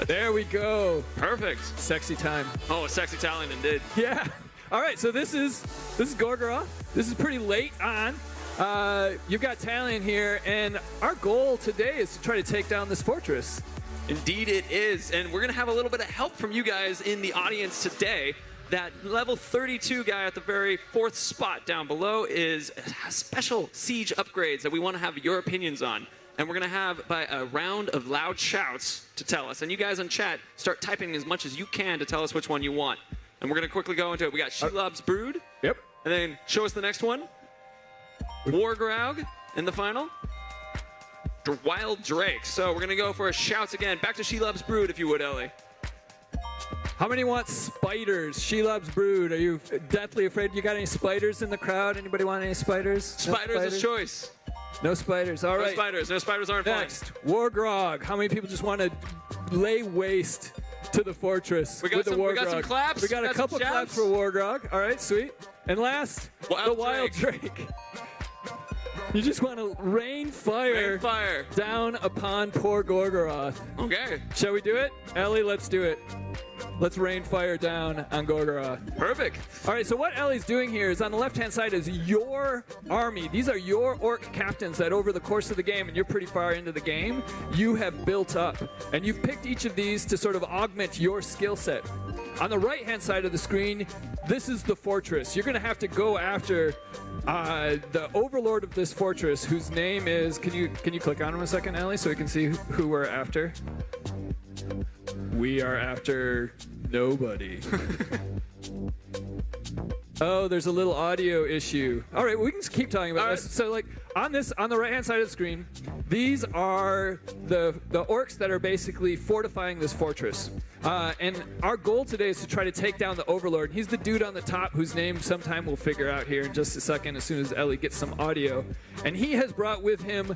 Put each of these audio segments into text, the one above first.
There we go. Perfect. Sexy time. Oh, a sexy talent indeed. Yeah. All right, so this is Gorgoroth. This is pretty late on. You've got Talion here, and our goal today is to try to take down this fortress. Indeed it is, and we're going to have a little bit of help from you guys in the audience today. That level 32 guy at the very 4th spot down below is special siege upgrades that we want to have your opinions on. And we're going to have by a round of loud shouts to tell us. And you guys in chat, start typing as much as you can to tell us which one you want. And we're going to quickly go into it. We got Shelob's Brood. Yep. And then show us the next one. Wargraug in the final. Wild Drake. So we're going to go for shouts again. Back to Shelob's Brood, if you would, Ellie. How many want spiders? Shelob's Brood. Are you deathly afraid? You got any spiders in the crowd? Anybody want any spiders? No Spiders is choice. No spiders. All right. No spiders. No spiders aren't fun. Next, Wargrog. How many people just want to lay waste to the fortress with the Wargrog? We got some claps. We got a couple claps for Wargrog. All right, sweet. And last, the Wild Drake. You just want to rain fire down upon poor Gorgoroth. Okay. Shall we do it? Ellie, let's do it. Let's rain fire down on Gorgoroth. Perfect. All right, so what Ellie's doing here is on the left-hand side is your army. These are your orc captains that over the course of the game, and you're pretty far into the game, you have built up. And you've picked each of these to sort of augment your skill set. On the right-hand side of the screen, this is the fortress. You're going to have to go after the overlord of this fortress, whose name is... Can you click on him a second, Ellie, so we can see who we're after? We are after nobody. Oh, there's a little audio issue. All right, we can just keep talking about this. So, like, on the right-hand side of the screen, these are the orcs that are basically fortifying this fortress. And our goal today is to try to take down the Overlord. He's the dude on the top whose name sometime we'll figure out here in just a second as soon as Ellie gets some audio. And he has brought with him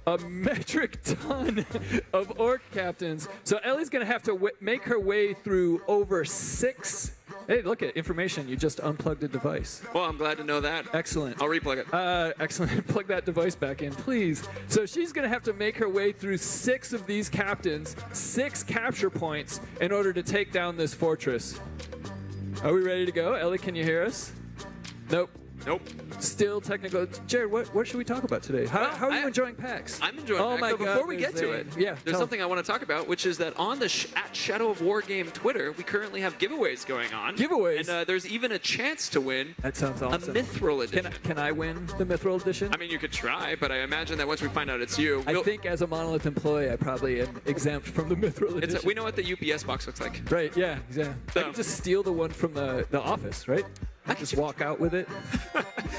a metric ton of orc captains. So Ellie's going to have to make her way through over 6... Hey, look at information. You just unplugged a device. Well, I'm glad to know that. Excellent. I'll replug it. Excellent. Plug that device back in, please. So she's going to have to make her way through 6 of these captains, 6 capture points, in order to take down this fortress. Are we ready to go? Ellie, can you hear us? Nope. Nope. Still technical. Jared, what should we talk about today? How are you enjoying PAX? I'm enjoying PAX. My but God, before we get to it, there's something I want to talk about, which is that on the at Shadow of War Game Twitter, we currently have giveaways going on. Giveaways? And there's even a chance to win that sounds awesome. A Mithril edition. Can I win the Mithril edition? I mean, you could try, but I imagine that once we find out it's you... I think as a Monolith employee, I probably am exempt from the Mithril edition. We know what the UPS box looks like. Right, yeah, exactly. So. I can just steal the one from the office, right? Just walk out with it?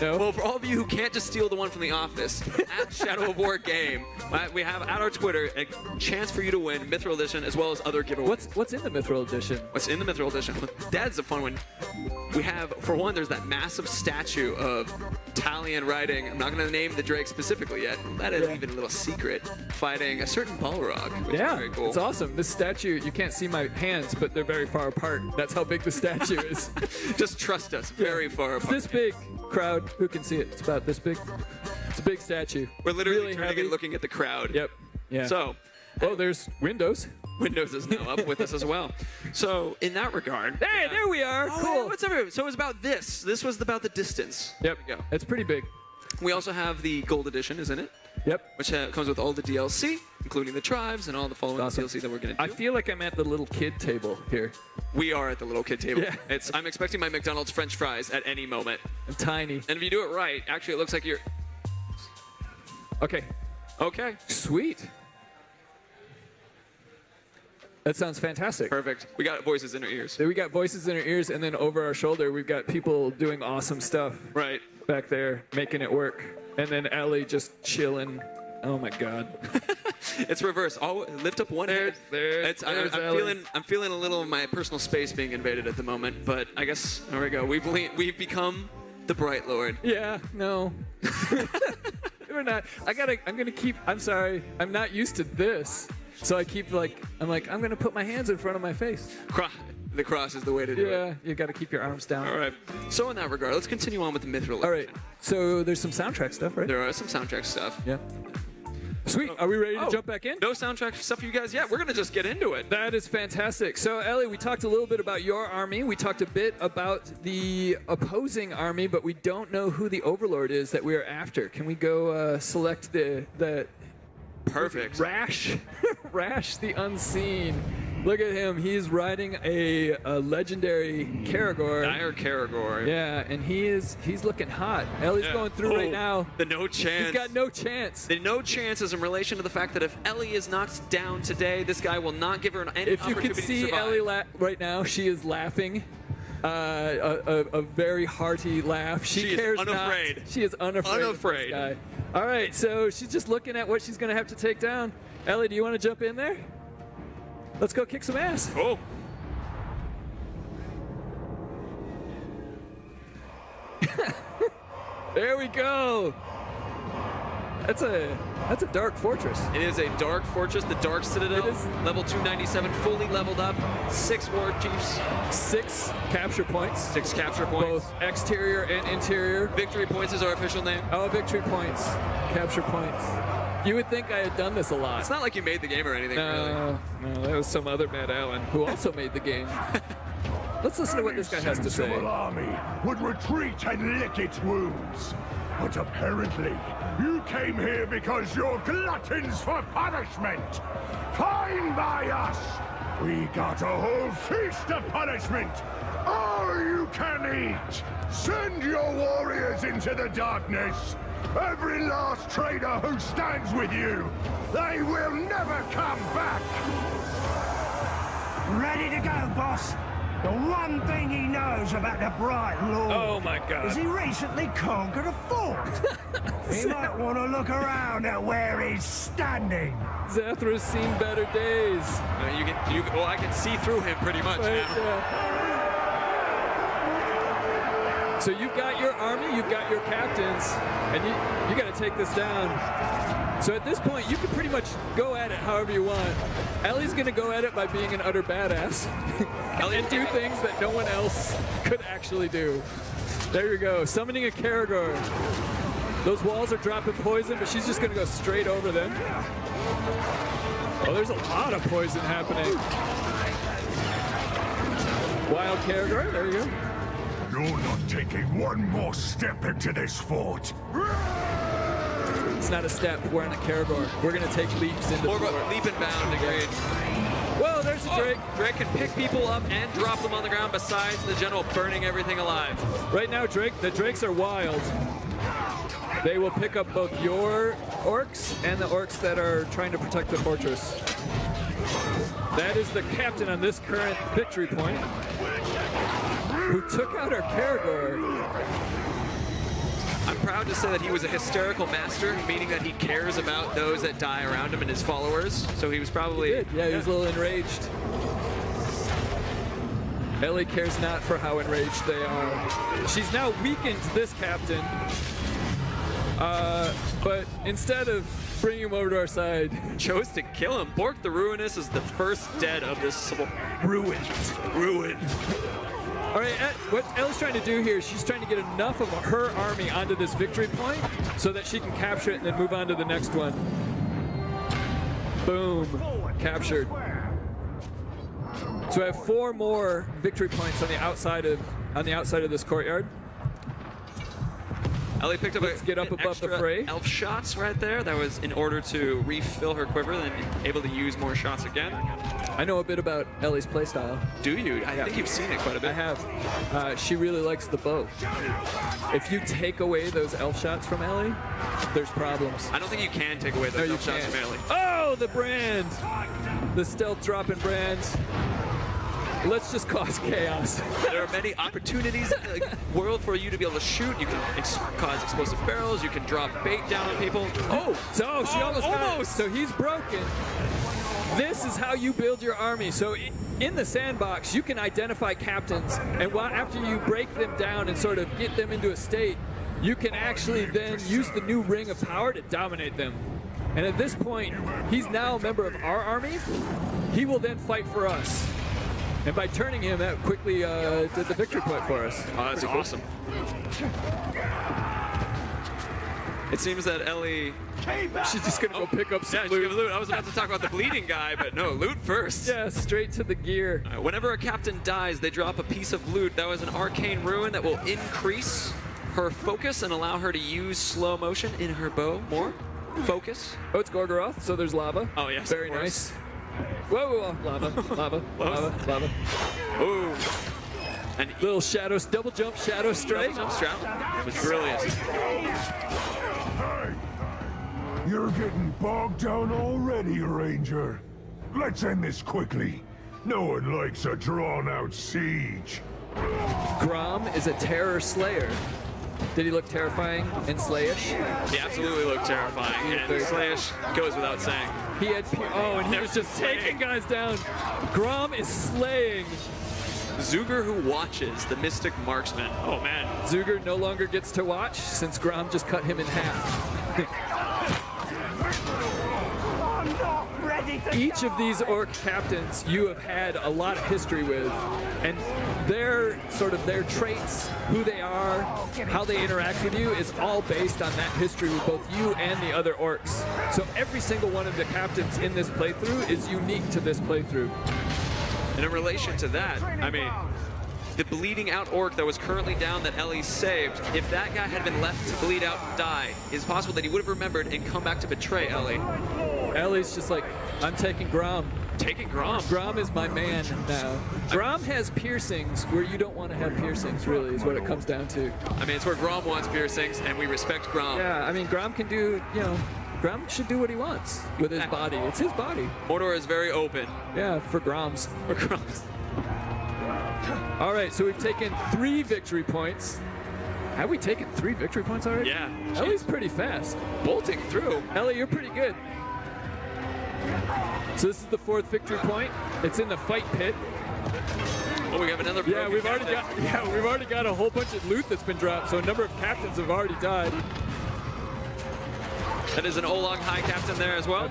No? Well, for all of you who can't just steal the one from the office, at Shadow of War Game, we have at our Twitter a chance for you to win Mithril Edition as well as other giveaways. What's in the Mithril Edition? What's in the Mithril Edition? That's a fun one. We have, for one, there's that massive statue of Talion riding. I'm not going to name the Drake specifically yet. That is even a little secret. Fighting a certain Balrog, which is very cool. It's awesome. This statue, you can't see my hands, but they're very far apart. That's how big the statue is. Just trust us. Very far apart. It's this big. Crowd, who can see it? It's about this big. It's a big statue. We're literally really turning heavy. and looking at the crowd. Yep. Yeah. So, there's Windows. Windows is now up with us as well. So, in that regard... Hey, there we are. Cool. What's up? So, it was about this. This was about the distance. Yep. There we go. It's pretty big. We also have the Gold Edition, isn't it? Yep. Which comes with all the DLC, including the tribes and all the following DLC that we're going to do. I feel like I'm at the little kid table here. We are at the little kid table. Yeah. I'm expecting my McDonald's French fries at any moment. I'm tiny. And if you do it right, actually it looks like you're... Okay. Okay. Sweet. That sounds fantastic. Perfect. We got voices in our ears. We got voices in our ears, and then over our shoulder, we've got people doing awesome stuff. Right. Back there, making it work. And then Ellie just chilling. Oh my God. It's reverse. Lift up one hand. I'm feeling a little of my personal space being invaded at the moment, but I guess there we go. We've become the Bright Lord. Yeah. No. We're not. I'm gonna keep. I'm sorry. I'm not used to this. So I keep I'm gonna put my hands in front of my face. The cross is the way to do it. Yeah, you got to keep your arms down. All right. So in that regard, let's continue on with the Mithril. All right. So there's some soundtrack stuff, right? There are some soundtrack stuff. Yeah. Sweet. Are we ready to jump back in? No soundtrack stuff for you guys yet. We're going to just get into it. That is fantastic. So, Ellie, we talked a little bit about your army. We talked a bit about the opposing army, but we don't know who the overlord is that we are after. Can we go select the Perfect. Rash? Rash the Unseen. Look at him. He's riding a legendary Karagor. Dire Karagor. Yeah, and he's looking hot. Ellie's going through right now. The no chance. He's got no chance. The no chance is in relation to the fact that if Ellie is knocked down today, this guy will not give her any If you opportunity can see to survive. Ellie right now, she is laughing. A very hearty laugh. She cares is unafraid. not. She is unafraid. Unafraid. Of this guy. All right, so she's just looking at what she's going to have to take down. Ellie, do you want to jump in there? Let's go kick some ass. Oh. There we go. That's a dark fortress. It is a dark fortress, the Dark Citadel, It is. level 297, fully leveled up, 6 war chiefs, 6 capture points, 6 capture points. both exterior and interior. Victory points is our official name. Oh, victory points, capture points. You would think I had done this a lot. It's not like you made the game or anything, really. No, that was some other Matt Allen who also made the game. Let's listen to what this guy has to say. Sensible army would retreat and lick its wounds. But apparently, you came here because you're gluttons for punishment. Fine by us. We got a whole feast of punishment. All you can eat. Send your warriors into the darkness. Every last traitor who stands with you. They will never come back. Ready to go, boss. The one thing he knows about the Bright Lord Oh my God. is he recently conquered a fort. He might want to look around at where he's standing. Zathra's seen better days. Well, I can see through him pretty much Right, now. yeah. So you've got your army, you've got your captains, and you got to take this down. So at this point, you can pretty much go at it however you want. Ellie's going to go at it by being an utter badass and do things that no one else could actually do. There you go, summoning a Karagor. Those walls are dropping poison, but she's just going to go straight over them. Oh, there's a lot of poison happening. Wild Karagor, there you go. You're not taking one more step into this fort. It's not a step, we're on a Karagor. We're going to take leaps into More the of a fort. leap and bound, agreed. Whoa, there's a Drake. Drake can pick people up and drop them on the ground besides the general burning everything alive. Right now, the Drakes are wild. They will pick up both your orcs and the orcs that are trying to protect the fortress. That is the captain on this current victory point, who took out our Karagor. I'm proud to say that he was a hysterical master, meaning that he cares about those that die around him and his followers. So he was probably... Yeah, he was a little enraged. Ellie cares not for how enraged they are. She's now weakened this captain. But instead of bringing him over to our side, chose to kill him. Bork the Ruinous is the first dead of this civil. ruined. Ruined. All right, what Ellie's trying to do here is she's trying to get enough of her army onto this victory point so that she can capture it and then move on to the next one. Boom. Captured. So I have 4 more victory points on the outside of this courtyard. Ellie picked up Let's get up an above the extra fray. elf shots right there. That was in order to refill her quiver, then able to use more shots again. I know a bit about Ellie's playstyle. Do you? I think you've seen it quite a bit. I have. She really likes the bow. If you take away those elf shots from Ellie, there's problems. I don't think you can take away No, those you elf shots can't. from Ellie. Oh, the brand! The stealth dropping brand. Let's just cause chaos. There are many opportunities in the world for you to be able to shoot. You can cause explosive barrels. You can drop bait down on people. Oh! So she almost got it. almost. So he's broken. This is how you build your army. So in the sandbox, you can identify captains, and after you break them down and sort of get them into a state, you can actually then use the new ring of power to dominate them. And at this point, he's now a member of our army. He will then fight for us. And by turning him, that quickly did the victory point for us. Oh, that's awesome. It seems that Ellie... She's just gonna go pick up some Yeah, she loot. gave loot. I was about to talk about the bleeding guy, but no, loot first. Yeah, straight to the gear. Whenever a captain dies, they drop a piece of loot. That was an arcane ruin that will increase her focus and allow her to use slow motion in her bow more. Focus. Oh, it's Gorgoroth, so there's lava. Oh, yes, Very of course. nice. Whoa, lava. Ooh. And Little shadows, double jump, shadow strike. jump strap. It was brilliant. Hey! You're getting bogged down already, Ranger. Let's end this quickly. No one likes a drawn-out siege. Grom is a terror slayer. Did he look terrifying and slayish? He absolutely looked terrifying, and Slayish goes without saying. He had and he was just taking guys down. Grom is slaying. Zuger who watches, the Mystic Marksman. Oh, man. Zuger no longer gets to watch since Grom just cut him in half. I'm not ready to Each of these orc captains you have had a lot of history with, and their traits, who they are, how they interact with you is all based on that history with both you and the other orcs. So every single one of the captains in this playthrough is unique to this playthrough. And in relation to that, I mean, the bleeding out orc that was currently down that Ellie saved, if that guy had been left to bleed out and die, it's possible that he would have remembered and come back to betray Ellie. Ellie's just like, I'm taking Grom. Taking Grom. Grom is my man now. Grom has piercings where you don't want to have piercings, really, is what it comes down to. I mean, it's where Grom wants piercings, and we respect Grom. Yeah, I mean, Grom can do, Grom should do what he wants with his body. It's his body. Mordor is very open. Yeah, for Groms. For Groms. All right, so we've taken 3 victory points. Have we taken 3 victory points already? Yeah. Ellie's pretty fast. Bolting through. Ellie, you're pretty good. So this is the 4th victory point. It's in the fight pit. Oh, we have another. Yeah, broken we've captain. already got a whole bunch of loot that's been dropped. So a number of captains have already died. That is an Olong High captain there as well.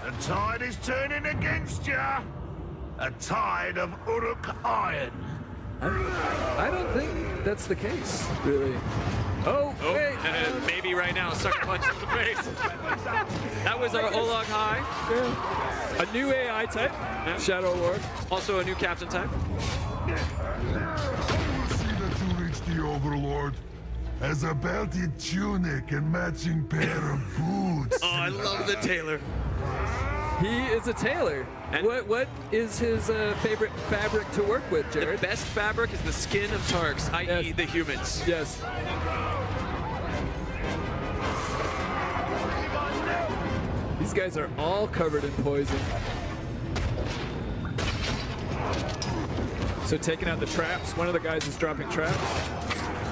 The tide is turning against you. A tide of Uruk iron. I don't think that's the case, really. Oh, Oh, hey. maybe right now, sucker punch in the face. That was our Olong High. Yeah. A new AI type, Shadow Lord. Also a new captain type. I will see that you reach the Overlord. As a belted tunic and matching pair of boots. Oh, I love the tailor. He is a tailor. And- What is his favorite fabric to work with, The Jared? best fabric is the skin of Tarks, i.e. Yes. the humans. Yes. These guys are all covered in poison. So taking out the traps. One of the guys is dropping traps.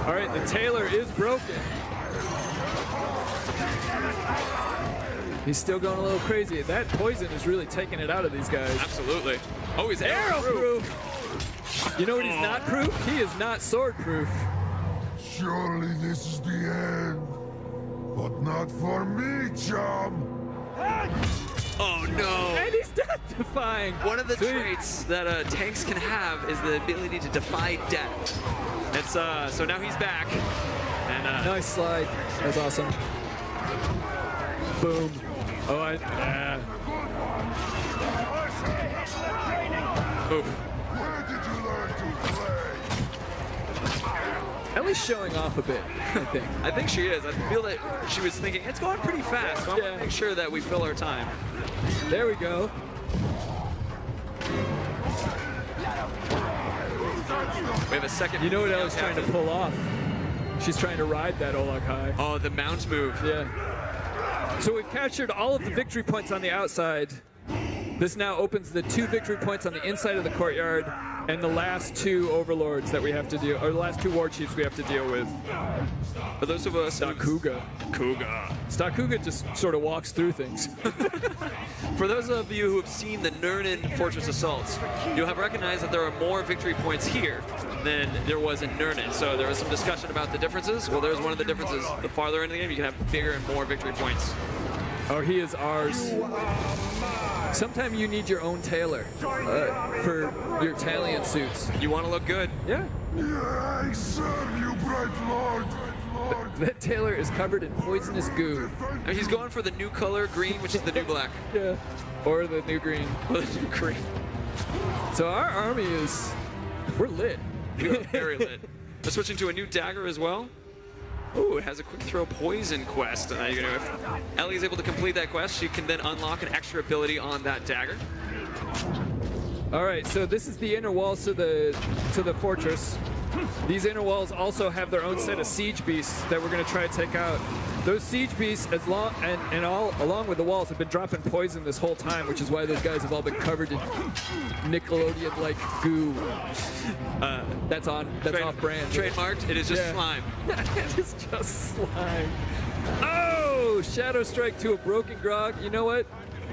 All right, the tailor is broken. He's still going a little crazy. That poison is really taking it out of these guys. Absolutely. Oh, he's arrow Arrow-proof. You know what he's not proof? He is not sword proof. Surely this is the end. But not for me, chum. Oh, no. And he's death-defying. One of the So he- traits that tanks can have is the ability to defy death. It's so now he's back. And Nice slide. That's awesome. Boom. Oh, oof. Where did you learn to play? Ellie's showing off a bit, I think. I think she is. I feel that she was thinking it's going pretty fast. So I want Yeah. to make sure that we fill our time. There we go. We have a second. You know what female Ellie's trying to captain. pull off? She's trying to ride that Olog High. Oh, the mount move. Yeah. So we've captured all of the victory points on the outside. This now opens the 2 victory points on the inside of the courtyard and the last 2 overlords that we have to deal, or the last 2 war chiefs we have to deal with. For those of us Stakuga. Stakuga just sort of walks through things. For those of you who have seen the Nurnen Fortress assaults, you'll have recognized that there are more victory points here than there was in Nurnen. So there was some discussion about the differences. Well, there's one of the differences. The farther into the game, you can have bigger and more victory points. Oh, he is ours. Sometime you need your own tailor for your Talion suits. You want to look good. Yeah. I serve you, bright lord. That tailor is covered in poisonous goo. I mean, he's going for the new color, green, which is the new black. Yeah. Or the new green. Or the new green. So our army we're lit. You are very lit. We're switching to a new dagger as well. Ooh, it has a quick throw poison quest. If Ellie is able to complete that quest, she can then unlock an extra ability on that dagger. All right, so this is the inner walls to the fortress. These inner walls also have their own set of siege beasts that we're going to try to take out. Those siege beasts, along with the walls, have been dropping poison this whole time, which is why those guys have all been covered in Nickelodeon-like goo. That's off-brand. Trademarked. It is just slime. It is just slime. Oh, Shadow Strike to a broken grog. You know what?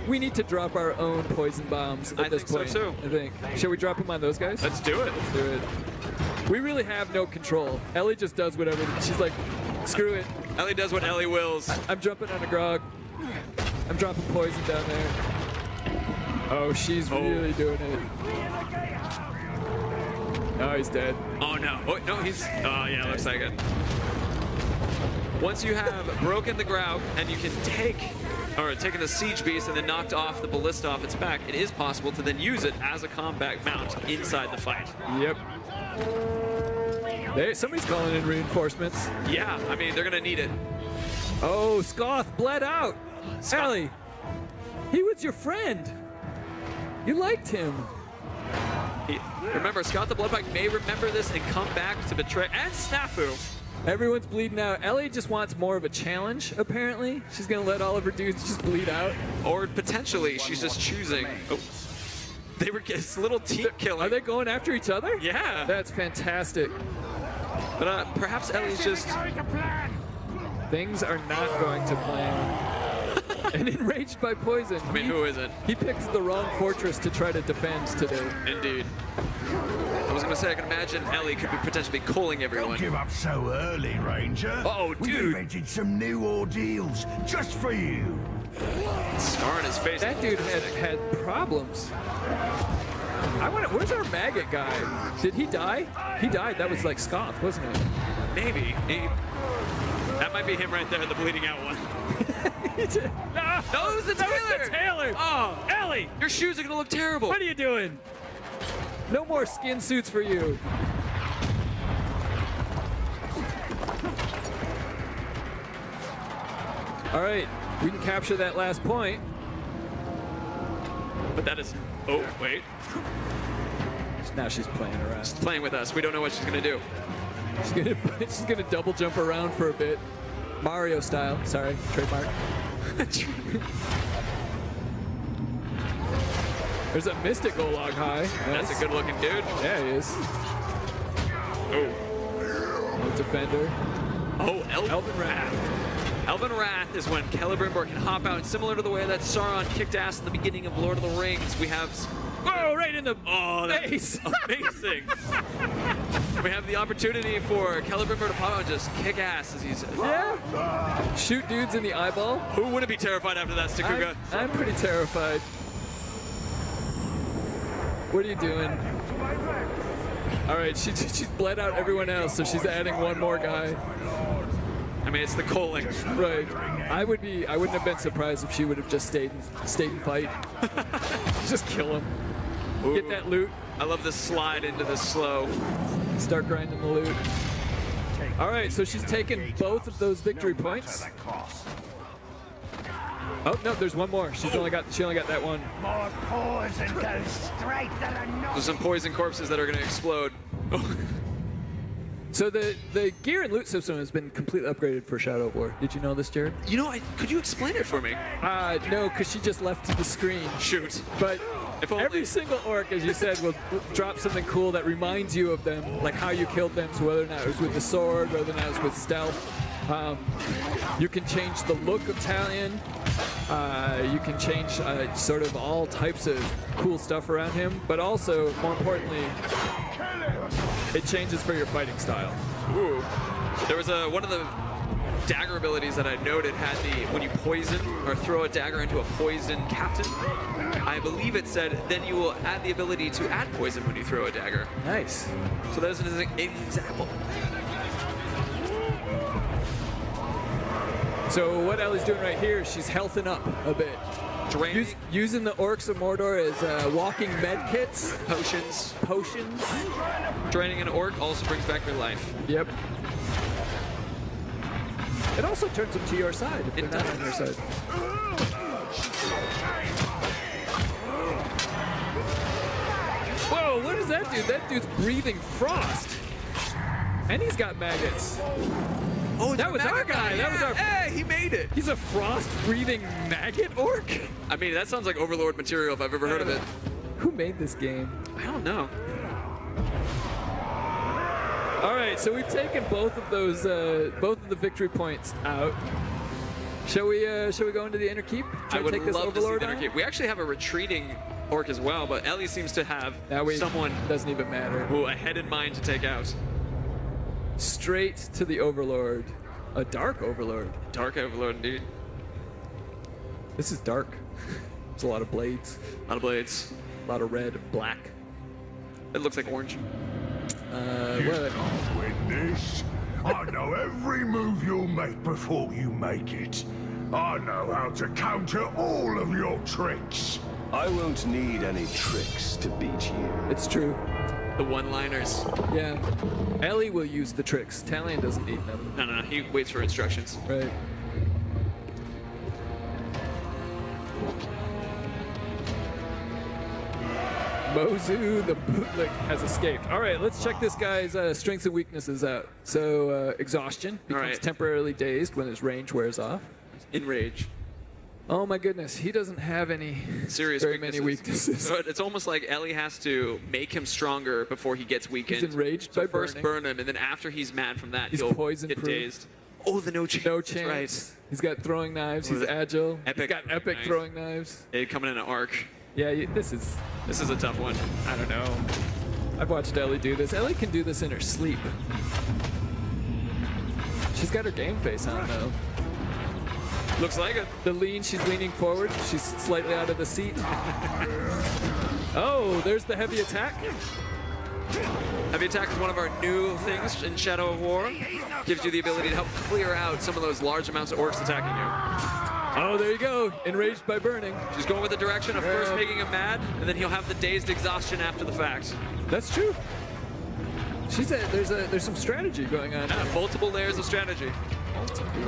We need to drop our own poison bombs at this point. So too. I think. Shall we drop them on those guys? Let's do it. Let's do it. We really have no control. Ellie just does whatever. She's like, screw it. Ellie does what Ellie wills. I'm jumping on a grog. I'm dropping poison down there. Oh, she's really doing it. Oh, he's dead. Oh no. Oh no, he's. Oh yeah, looks like it. Once you have broken the Graug and you can taken the siege beast and then knocked off the ballista off its back, it is possible to then use it as a combat mount inside the fight. Yep. Somebody's calling in reinforcements. Yeah, I mean, they're going to need it. Oh, Scoth bled out. Ellie, he was your friend. You liked him. Remember, Scott the Bloodbag may remember this and come back to betray and snafu. Everyone's bleeding out. Ellie just wants more of a challenge, apparently. She's going to let all of her dudes just bleed out. Or potentially, she's just choosing. Oh. They were it's a little team killing. Are they going after each other? Yeah. That's fantastic. But perhaps Ellie's just... Things are not going to plan. And enraged by poison. I mean, who isn't? He picked the wrong fortress to try to defend today. Indeed. I was going to say, I can imagine Ellie could be potentially calling everyone. Don't give up so early, Ranger. Oh, We've dude. invented some new ordeals just for you. Scar on his face. That dude had problems. Where's our maggot guy? Did he die? He died. That was like Scoth, wasn't it? Maybe. That might be him right there, the bleeding out one. No, it was the tailor. Tailor. Oh, Ellie, your shoes are going to look terrible. what are you doing? No more skin suits for you. All right, we can capture that last point. But that is... Oh, wait. Now she's playing around. She's playing with us. We don't know what she's going to do. She's gonna double jump around for a bit. Mario style. Sorry, trademark. There's a Mystic Olog high. That's a good looking dude. Yeah, he is. Oh. Defender. Oh, Elven Wrath. Elven Wrath is when Celebrimbor can hop out, and similar to the way that Sauron kicked ass in the beginning of Lord of the Rings, we have... Whoa, right in the face. Amazing. We have the opportunity for Celebrimbor to pop out and just kick ass as he's... Yeah. Shoot dudes in the eyeball. Who wouldn't be terrified after that, Stakuga? I'm pretty terrified. What are you doing? All right, she's bled out everyone else, so she's adding one more guy. I mean, it's the calling. Right. I wouldn't have been surprised if she would have just stayed and fight. Just kill him. Ooh. Get that loot. I love the slide into the slow. Start grinding the loot. All right, so she's taken both of those victory points. Oh no, there's one more. She only got that one. More poison goes straight to the nose. There's some poison corpses that are going to explode. So the gear and loot system has been completely upgraded for Shadow of War. Did you know this, Jared? You know, could you explain it for me? No, because she just left the screen. Shoot. But If only. every single orc, as you said, will drop something cool that reminds you of them, like how you killed them, so whether or not it was with the sword, whether or not it was with stealth. You can change the look of Talion. You can change sort of all types of cool stuff around him, but also, more importantly, it changes for your fighting style. Ooh. There was one of the dagger abilities that I noted had the when you poison or throw a dagger into a poison captain, I believe it said then you will add the ability to add poison when you throw a dagger. Nice. So there's an example. So what Ellie's doing right here, she's healthing up a bit. Draining Using the Orcs of Mordor as walking med kits. potions. Draining an orc also brings back your life. Yep. It also turns them to your side if It they're not does. on your side. Whoa, what is that dude? That dude's breathing frost. And he's got maggots. Oh, That was our guy. That was our- Hey, he made it. He's a frost-breathing maggot orc? I mean, that sounds like Overlord material if I've ever heard of it. Who made this game? I don't know. All right, so we've taken both of the victory points out. Shall we go into the inner keep? Try I would to take this love to see Overlord the inner on? keep. We actually have a retreating orc as well, but Ellie seems to have someone doesn't even matter. who ahead in mind to take out. Straight to the Overlord, a dark Overlord. Dark Overlord, indeed. This is dark. There's a lot of blades, A lot of blades. a lot of red, black. It looks like orange. You can't win this. I know every move you'll make before you make it. I know how to counter all of your tricks. I won't need any tricks to beat you. It's true. The one-liners. Yeah. Ellie will use the tricks. Talion doesn't need them. No, he waits for instructions. Right. Mozu, the bootlick, has escaped. All right, let's check this guy's strengths and weaknesses out. So, exhaustion becomes right. temporarily dazed when his range wears off. Enrage. Oh my goodness, he doesn't have any Serious very weaknesses. many weaknesses. So it's almost like Ellie has to make him stronger before he gets weakened. He's enraged so by first burning. burn him, and then after he's mad from that, He's he'll poison-proof. get dazed. Oh, the no chance. No That's chance. right. He's got throwing knives. He's With agile. epic He's got epic knives. throwing knives. It coming in an arc. Yeah, this is, This is a tough one. I don't know. I've watched Ellie do this. Ellie can do this in her sleep. She's got her game face on though. Looks like it. The lean, she's leaning forward. She's slightly out of the seat. Oh, there's the heavy attack. Heavy attack is one of our new things in Shadow of War. Gives you the ability to help clear out some of those large amounts of orcs attacking you. Oh, there you go. Enraged by burning. She's going with the direction of first Yeah. making him mad, and then he'll have the dazed exhaustion after the fact. That's true. There's some strategy going on. Yeah, multiple layers of strategy.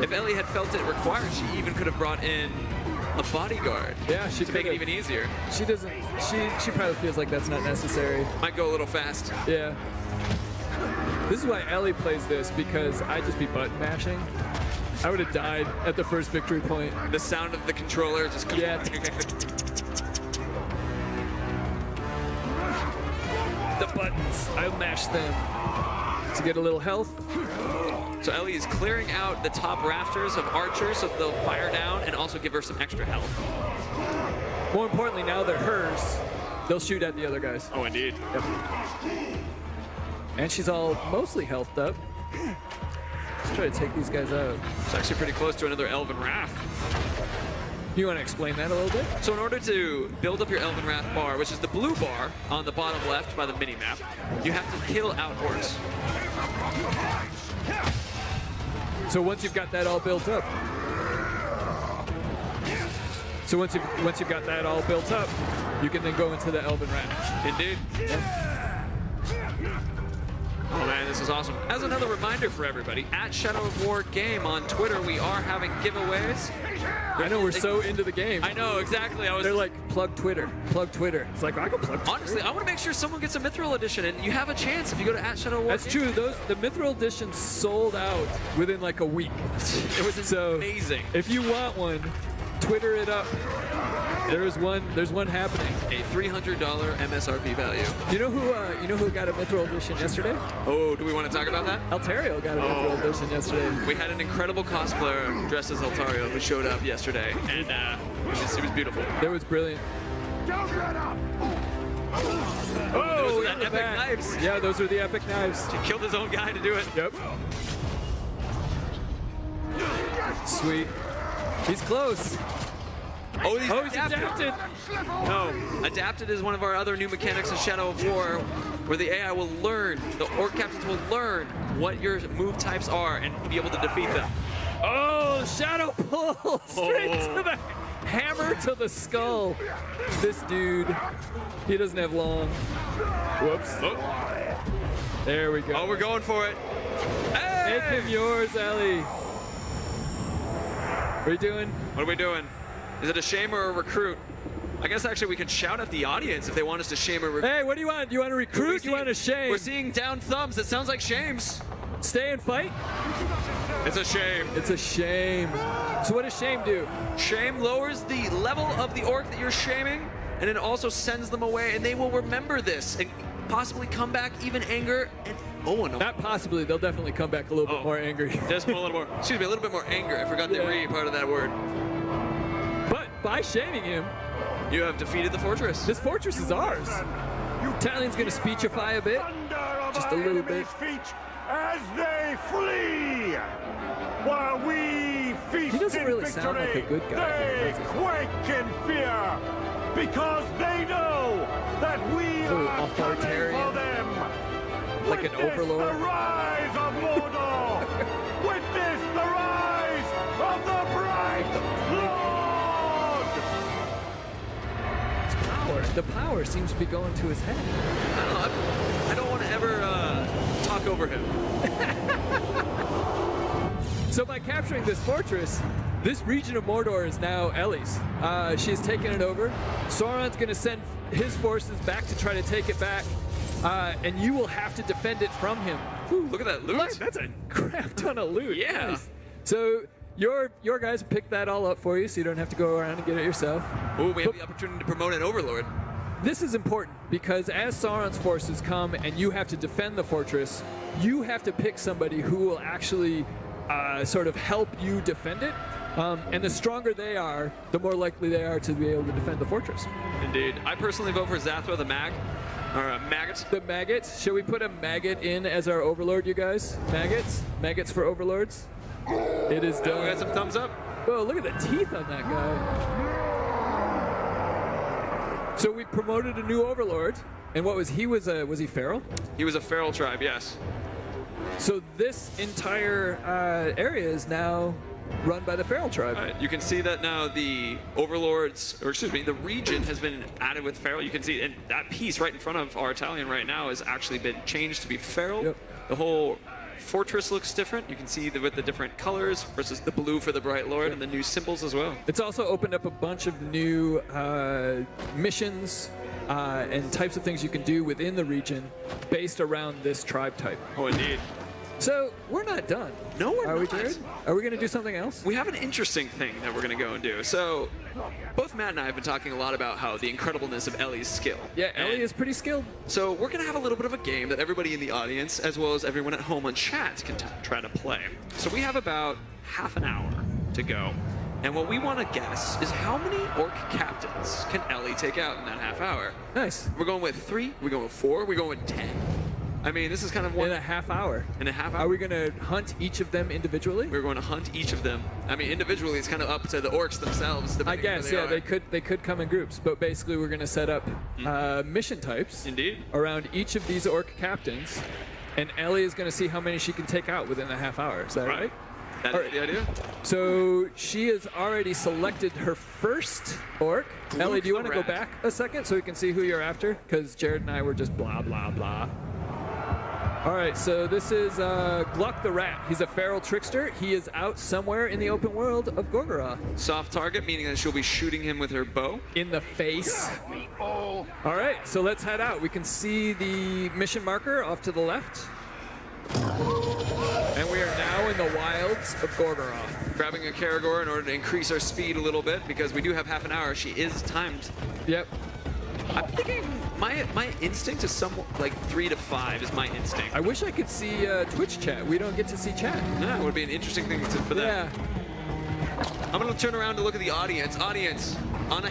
If Ellie had felt it required, she even could have brought in a bodyguard. Yeah, she to make it could've. even easier. She doesn't. She probably feels like that's not necessary. Might go a little fast. Yeah. This is why Ellie plays this, because I'd just be button mashing. I would have died at the first victory point. The sound of the controller just. Yeah. The buttons. I'll mash them to get a little health. So Ellie is clearing out the top rafters of archers so they'll fire down and also give her some extra health. More importantly, now they're hers, they'll shoot at the other guys. Oh, indeed. Yep. And she's all mostly healthed up. Let's try to take these guys out. It's actually pretty close to another Elven Wrath. You want to explain that a little bit? So in order to build up your Elven Wrath bar, which is the blue bar on the bottom left by the mini-map, you have to kill out orcs. So once you've got that all built up. So once you've got that all built up, you can then go into the Elven Wrath. Indeed. Oh man, this is awesome. As another reminder for everybody, at Shadow of War Game on Twitter, we are having giveaways. I know we're so into the game. I know, exactly. They're like, plug Twitter, plug Twitter. It's like, I can plug Twitter. Honestly, I want to make sure someone gets a Mithril edition, and you have a chance if you go to at Shadow of War That's Game. true. The Mithril edition sold out within like a week. It was So amazing. if you want one, Twitter it up. There's one happening. A $300 MSRP value. You know who got a Mithril edition yesterday? Oh, do we want to talk about that? Altario got a Mithril edition yesterday. We had an incredible cosplayer dressed as Altario who showed up yesterday, and it was beautiful. That was brilliant. Don't let up! Oh, Those are we got the the epic back. knives. Yeah, those are the epic knives. He killed his own guy to do it. Yep. Sweet. He's close. Oh, he's Oh, he's adapted. No, adapted is one of our other new mechanics in Shadow of War, where the AI will learn, the orc captains will learn what your move types are and be able to defeat them. Oh, shadow pull straight to the hammer to the skull. This dude, he doesn't have long. Whoops. Oh, There we go. oh we're going for it. Make Hey! him yours, Ellie. What are you doing? What are we doing? Is it a shame or a recruit? I guess actually we could shout at the audience if they want us to shame or recruit. Hey, what do you want? You want to recruit? You want to shame? We're seeing down thumbs. It sounds like shames. Stay and fight? It's a shame. It's a shame. So what does shame do? Shame lowers the level of the orc that you're shaming, and it also sends them away, and they will remember this and possibly come back even anger and no. Not possibly. They'll definitely come back a little bit more angry. Just a little more. Excuse me, a little bit more anger. I forgot the Yeah. re part of that word. But by shaming him, You have defeated the fortress. this fortress is ours. Talion's gonna speechify a bit. Just a little bit. Feet as they flee, while we feast He doesn't in really victory, sound like a good guy here, They does he? quake in fear because they know that we Ooh, are authoritarian. coming for them. Like an Witness overlord. The rise of Mordor. Witness the rise of the bright Lord. It's power. The power seems to be going to his head. I don't know. I don't want to ever talk over him. So by capturing this fortress, this region of Mordor is now Ellie's. She's taken it over. Sauron's going to send his forces back to try to take it back, and you will have to defend it from him. Ooh, look at that loot. Look, that's a crap ton of loot. Yeah. Nice. So your guys picked that all up for you, so you don't have to go around and get it yourself. Ooh, we have the opportunity to promote an overlord. This is important because as Sauron's forces come and you have to defend the fortress, you have to pick somebody who will actually sort of help you defend it. And the stronger they are, the more likely they are to be able to defend the fortress. Indeed. I personally vote for Zathra the Mag, or Maggot. The maggots. Shall we put a maggot in as our overlord, you guys? Maggots? Maggots for overlords? It is We done. got some thumbs up. Whoa, look at the teeth on that guy. So we promoted a new overlord. And what was he? Was he feral? He was a feral tribe, yes. So this entire area is now run by the feral tribe. All right, you can see that now the overlords, or excuse me, the region has been added with feral. You can see, and that piece right in front of our Italian right now has actually been changed to be feral. Yep. The whole fortress looks different. You can see with the different colors versus the blue for the Bright Lord and the new symbols as well. It's also opened up a bunch of new missions and types of things you can do within the region based around this tribe type. Oh, indeed. So we're not done. No, we're Are we, not. Jared? Are we going to do something else? We have an interesting thing that we're going to go and do. So, both Matt and I have been talking a lot about how the incredibleness of Ellie's skill. Yeah, Ellie And is pretty skilled. So we're going to have a little bit of a game that everybody in the audience, as well as everyone at home on chat, can try to play. So we have about half an hour to go. And what we want to guess is how many orc captains can Ellie take out in that half hour? Nice. We're going with 3, we're going with 4, we're going with 10. I mean, this is kind of one In a half hour. in a half hour. Are we going to hunt each of them individually? We're going to hunt each of them. I mean, individually, it's kind of up to the orcs themselves. I depending on guess, where yeah, are. they could come in groups, but basically we're going to set up mission types Indeed. around each of these orc captains, and Ellie is going to see how many she can take out within a half hour. Is that right? That All is right. the idea. So she has already selected her first orc. Ellie, do you want to go Rat. back a second so we can see who you're after? Because Jared and I were just blah, blah, blah. All right, so this is Gluck the Rat. He's a feral trickster. He is out somewhere in the open world of Gorgoroth. Soft target, meaning that she'll be shooting him with her bow. In the face. All right, so let's head out. We can see the mission marker off to the left. And we are now in the wilds of Gorgoroth. Grabbing a Karagor in order to increase our speed a little bit because we do have half an hour. She is timed. Yep. I'm thinking my instinct is somewhat like 3 to 5 is my instinct. I wish I could see Twitch chat. We don't get to see chat. Yeah, it would be an interesting thing for them. Yeah. I'm gonna turn around to look at the audience. Audience, on a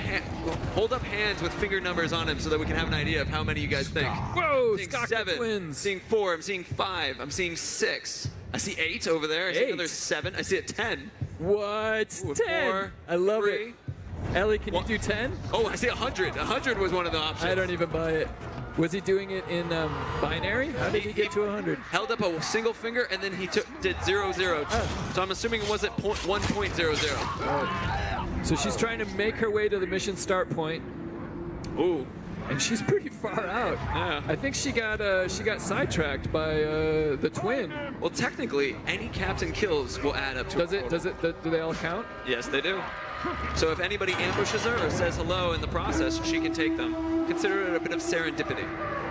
hold up hands with finger numbers on them so that we can have an idea of how many you guys think. Whoa, I'm seeing Skaka 7. twins. I'm seeing 4. I'm seeing 5. I'm seeing 6. I see 8 over there. I see 8. another 7. I see a 10. What? Ooh, 10. 4, I love 3. it. Ellie, can What? you do 10? Oh, I see 100. 100 was one of the options. I don't even buy it. Was he doing it in binary? How did he get to 100? Held up a single finger and then he did 0, 0. Oh. So I'm assuming it wasn't 1.00. So she's trying to make her way to the mission start point, Ooh. and she's pretty far out. Yeah. I think she got sidetracked by the twin. Well, technically, any captain kills will add up to Does a it? total. Does it? Do they all count? Yes, they do. So if anybody ambushes her or says hello in the process, she can take them. Consider it a bit of serendipity.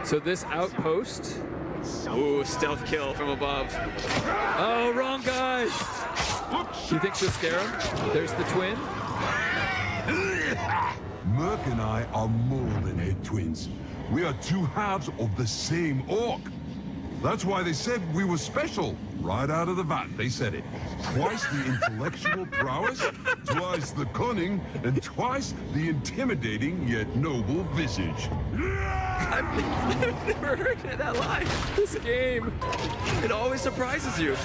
So this outpost. Ooh, stealth kill from above. Oh, wrong guy. You think she'll scare him? There's the twin. Merc and I are more than head twins. We are two halves of the same orc. That's why they said we were special. Right out of the vat, they said it. Twice the intellectual prowess, twice the cunning, and twice the intimidating yet noble visage. I've never heard that line. This game. It always surprises you.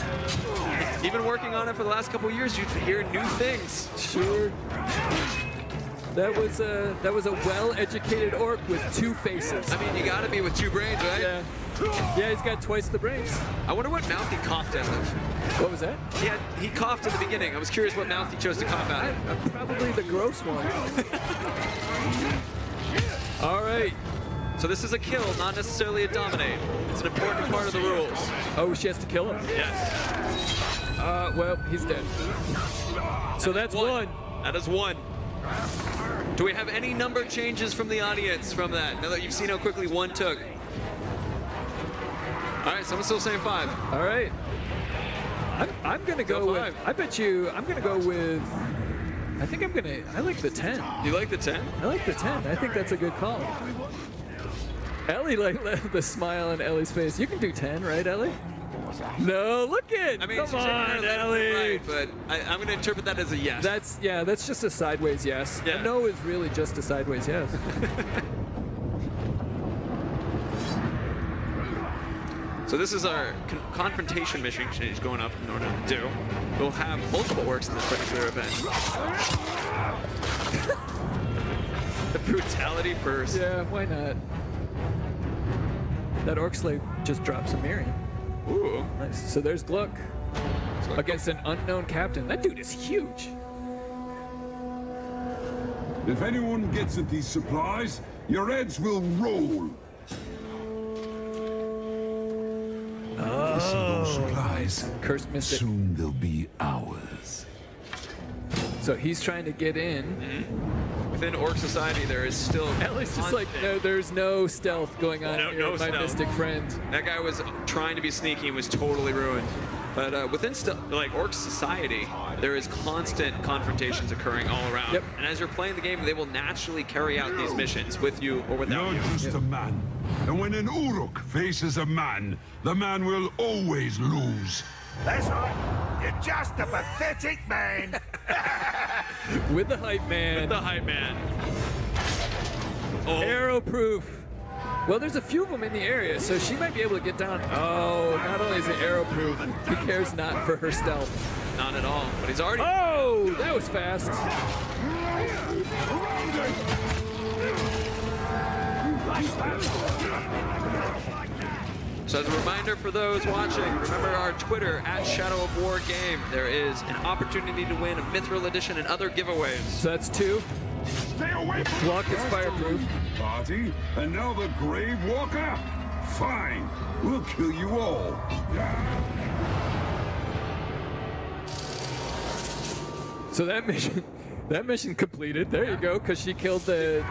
Even working on it for the last couple of years, you hear new things. Sure. That was a well-educated orc with two faces. I mean, you gotta be with two brains, right? Yeah. Yeah, he's got twice the brains. I wonder what mouth he coughed out of. What was that? He coughed at the beginning. I was curious what mouth he chose to cough out of. Probably the gross one. All right. So this is a kill, not necessarily a dominate. It's an important part of the rules. Oh, she has to kill him. Yes. Well, he's dead. So that's one. That is one. Do we have any number changes from the audience from that? Now that you've seen how quickly one took. All right, someone's still saying 5. All right. I'm gonna go with. 5. I bet you. I'm gonna go with. I think I'm gonna. I like the 10. You like the 10? I like the 10. I think that's a good call. Ellie, like the smile on Ellie's face. You can do 10, right, Ellie? No, look it. I mean, Come she's shaking her on, head left and Ellie. right, but I'm going to interpret that as a yes. That's just a sideways yes. Yeah. A no is really just a sideways yes. So this is our confrontation mission she's going up in order to do. We'll have multiple orcs in this particular event. The brutality first. Yeah, why not? That orc slave just dropped some Miriam. Ooh. Nice. So there's Gluck against an unknown captain. That dude is huge. If anyone gets at these supplies, your heads will roll. Those supplies. Cursed mystic. Soon they'll be ours. So he's trying to get in. Within orc society, there is still. Ellie's just like, no, there's no stealth going on here, No my stealth. mystic friend. That guy was trying to be sneaky and was totally ruined. But within like orc society, there is constant confrontations occurring all around. Yep. And as you're playing the game, they will naturally carry out these missions with you or without You're you. just a man. And when an Uruk faces a man, the man will always lose. That's right. You're just a pathetic man. With the hype man. The hype man. Oh, Arrow proof. Well, there's a few of them in the area, so she might be able to get down. Oh, not only is it arrow proof, he cares not for her stealth. not at all. But he's already. Oh, that was fast. So as a reminder for those watching, remember our Twitter @ShadowOfWarGame. There is an opportunity to win a Mithril Edition and other giveaways. So that's two. Stay away from Block is fireproof. Party, and now the Grave Walker? Fine, we'll kill you all. So that mission completed. There you go, because she killed the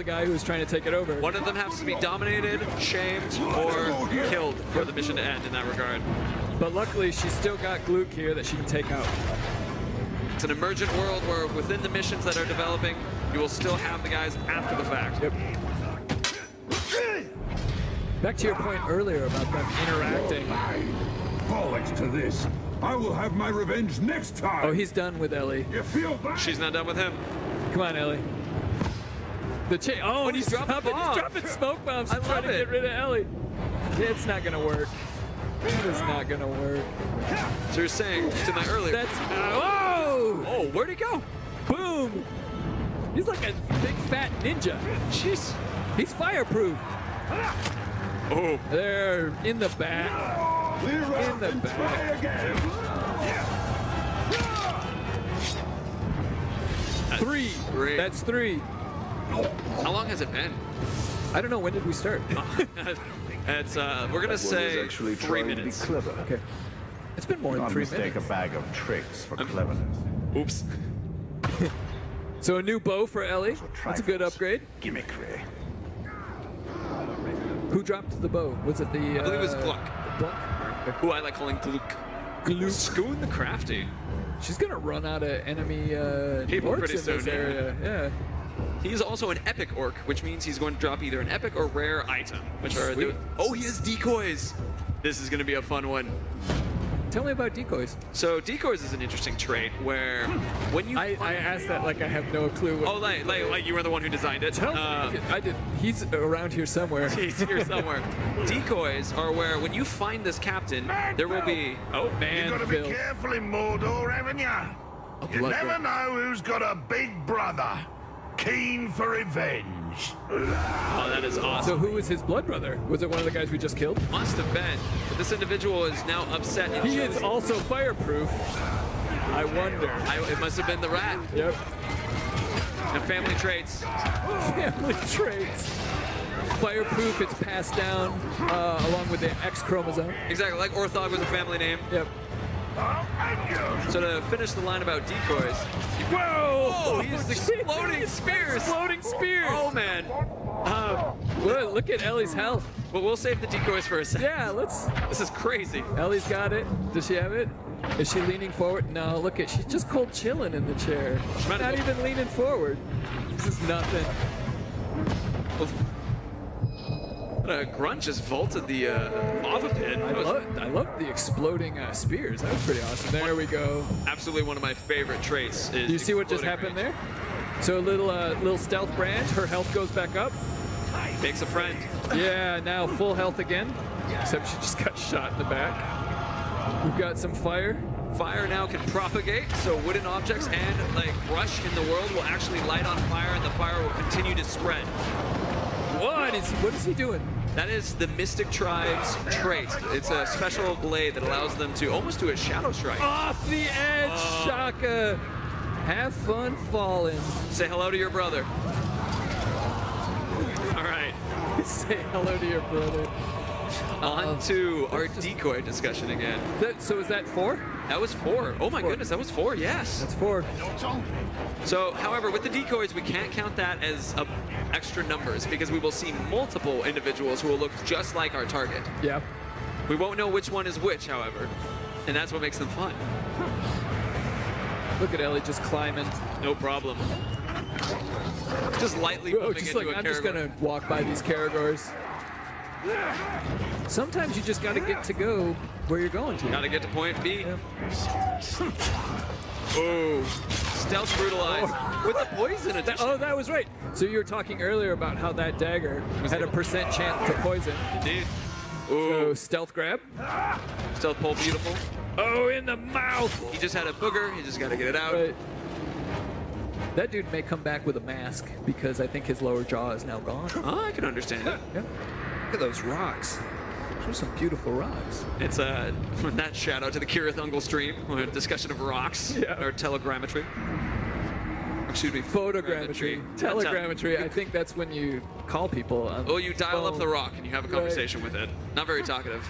guy who was trying to take it over. One of them has to be dominated, shamed, or killed for the mission to end in that regard. But luckily, she's still got Gluck here that she can take out. It's an emergent world where within the missions that are developing, you will still have the guys after the fact. Yep. Back to your point earlier about them interacting. Bollocks to this. I will have my revenge next time. Oh, he's done with Ellie. You feel that? She's not done with him. Come on, Ellie. And he's dropping smoke bombs I to try love to it. get rid of Ellie. It's not gonna work. It is not gonna work. So you're saying to my earlier. That's whoa! Whoa, where'd he go? Boom! He's like a big fat ninja. Jeez. He's fireproof. Oh, They're in the back. In the back. Three. Great. That's 3. how long has it been? I don't know. When did we start? It's we're gonna Was say actually 3 trying minutes. to be clever. Okay. It's been more than Can't 3 mistake minutes. a bag of tricks for cleverness. Oops. So a new bow for Ellie. That's a good upgrade. Gimmickry. Who dropped the bow? Was it the? I believe it was Gluck, Gluck? who I like calling Gluck. Scoon the Crafty. She's gonna run out of enemy People orcs pretty in this soon, yeah. area. Yeah. He's also an epic orc, which means he's going to drop either an epic or rare item, which are Sweet. oh, he has decoys. This is going to be a fun one. Tell me about decoys. So decoys is an interesting trait where when you I asked that like I have no clue. What, oh like you were the one who designed it. tell me. I did. He's around here somewhere. He's here somewhere. Decoys are where when you find this captain, there will be oh Man, You gotta be Phil. careful in Mordor, haven't ya? You blood never bowl. know who's got a big brother, keen for revenge. oh that is awesome. So who was his blood brother? Was it one of the guys we just killed? Must have been. But this individual is now upset. And He is also fireproof. I wonder. it must have been the rat. Yep. And family traits. Family traits. Fireproof. It's passed down along with the X chromosome. Exactly, like Orthog was a family name. Yep. So to finish the line about decoys, Whoa! oh, he's exploding spears. Exploding spears. Oh man. Whoa, look at Ellie's health. But we'll save the decoys for a second. Yeah, let's. This is crazy. Ellie's got it. Does she have it? Is she leaning forward? No, look at, she's just cold chilling in the chair. might as Not well- even leaning forward. This is nothing. A grunt just vaulted the lava pit. That was I love the exploding spears. That was pretty awesome. There we go. absolutely one of my favorite traits. Is Do you see what just exploding happened range. there? So a little stealth brand. Her health goes back up. Makes a friend. Yeah, now full health again. Except she just got shot in the back. We've got some fire. Fire now can propagate, so wooden objects and like brush in the world will actually light on fire, and the fire will continue to spread. What is he doing? That is the Mystic Tribe's trait. It's a special blade that allows them to almost do a shadow strike. Off the edge, Shaka. Have fun falling. Say hello to your brother. All right, Say hello to your brother. on to our decoy discussion again. So is that 4? That was 4. Oh my goodness, that was 4. Yes. That's 4. So, however, with the decoys, we can't count that as extra numbers because we will see multiple individuals who will look just like our target. Yeah. We won't know which one is which, however, and that's what makes them fun. Look at Ellie just climbing. No problem. Just lightly Bro, bumping just into like a I'm just Caragor. gonna walk by these Caragors. Sometimes you just gotta get to go where you're going to. Gotta get to point B. Yeah. Oh, stealth brutalize with the poison addition. Oh, that was right. So you were talking earlier about how that dagger had a % chance to poison. Indeed. So Ooh, stealth grab. stealth pole, beautiful. Oh, in the mouth. He just had a booger. He just gotta get it out. Right. That dude may come back with a mask because I think his lower jaw is now gone. Oh, I can understand it. Yeah. Look at those rocks. Those are some beautiful rocks. It's that shout out to the Kirith Ungle stream, a discussion of rocks Yeah. or telegrammetry. Excuse me, Photogrammetry, telegrammetry. I think that's when you call people. On Oh, you dial up phone. the rock and you have a conversation with it. Not very talkative.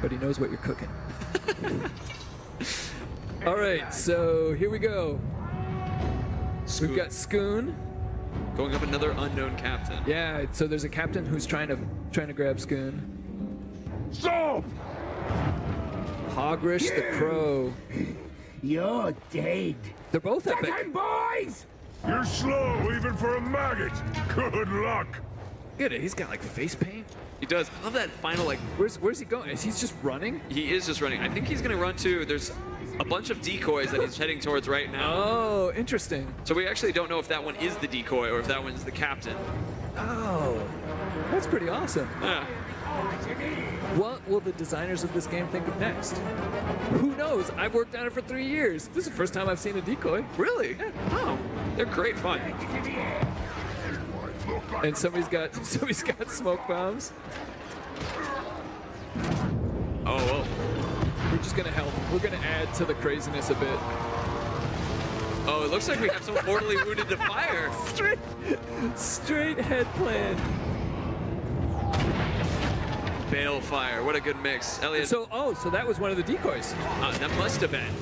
But he knows what you're cooking. All right, so here we go. We've got Scoon. Going up another unknown captain. Yeah, so there's a captain who's trying to grab Scoon. Stop! Hogrish the Crow. You're dead. They're both epic. boys! You're slow even for a maggot. Good luck. Look at it. He's got like face paint. He does. I love that final, like, Where's he going? Is he just running? he is just running. I think he's going to run too. There's a bunch of decoys that he's heading towards right now. Oh, interesting. So we actually don't know if that one is the decoy or if that one's the captain. Oh, that's pretty awesome. Yeah. What will the designers of this game think of next? Who knows? I've worked on it for 3 years. This is the first time I've seen a decoy. Really? Yeah. Oh, they're great fun. And somebody's got smoke bombs. Oh, well. We're just gonna help. We're gonna add to the craziness a bit. Oh, it looks like we have someone mortally wounded to fire. Straight head plan. Balefire. What a good mix. Elliot, So that was one of the decoys. that must have been.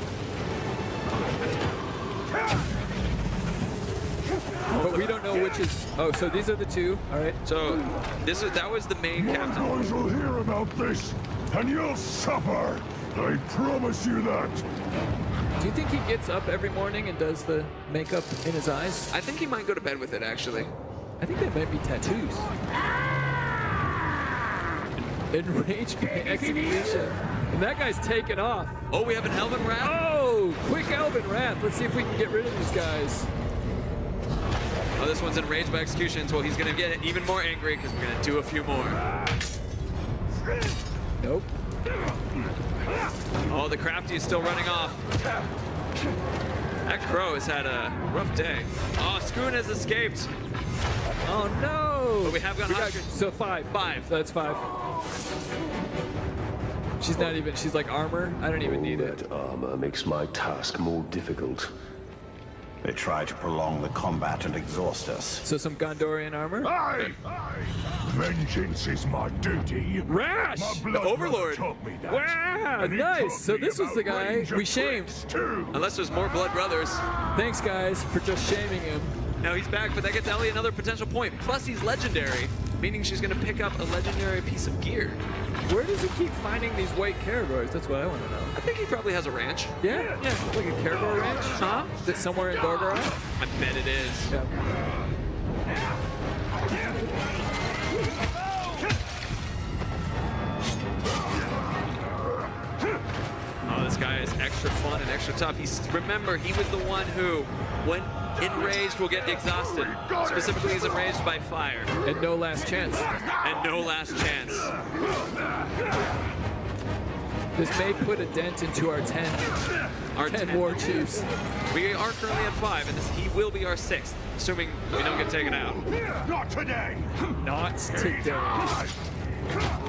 But we don't know which is. Oh, so these are the two. All right. So that was the main My captain. boys will hear about this, and you'll suffer. I promise you that. Do you think he gets up every morning and does the makeup in his eyes? I think he might go to bed with it, actually. I think they might be tattoos. Enraged by execution. And that guy's taken off. Oh, we have an Elven Rat? Oh, quick Elven Wrath. Let's see if we can get rid of these guys. Oh, this one's enraged by executions. Well, he's going to get even more angry because we're going to do a few more. Nope. Oh, the crafty is still running off. That crow has had a rough day. Oh, Skoon has escaped. Oh no! But we have got ostrich. So 5. 5. So that's 5. She's not even. She's like armor. I don't even need it. That armor makes my task more difficult. They try to prolong the combat and exhaust us. So some Gondorian armor. Aye! Vengeance is my duty. Rash! My blood Overlord. taught me that. Wow, And he nice. taught So me this was about the guy range of we shamed. tricks, too. Unless there's more Blood Brothers. Thanks, guys, for just shaming him. Now he's back, but that gets Ellie another potential point. Plus, he's legendary, meaning she's going to pick up a legendary piece of gear. Where does he keep finding these white Caragors? That's what I want to know. I think he probably has a ranch. Yeah, like a Caragor ranch. Huh? Is it somewhere in Gorgoroth? I bet it is. Yeah. Oh, this guy is extra fun and extra tough. Remember, he was the one who, when enraged, will get exhausted. Specifically, he's enraged by fire. And no last chance. And no last chance. This may put a dent into our 10 Our 10 10 war chiefs. We are currently at 5, and he will be our 6th, assuming we don't get taken out. Not today. Not today.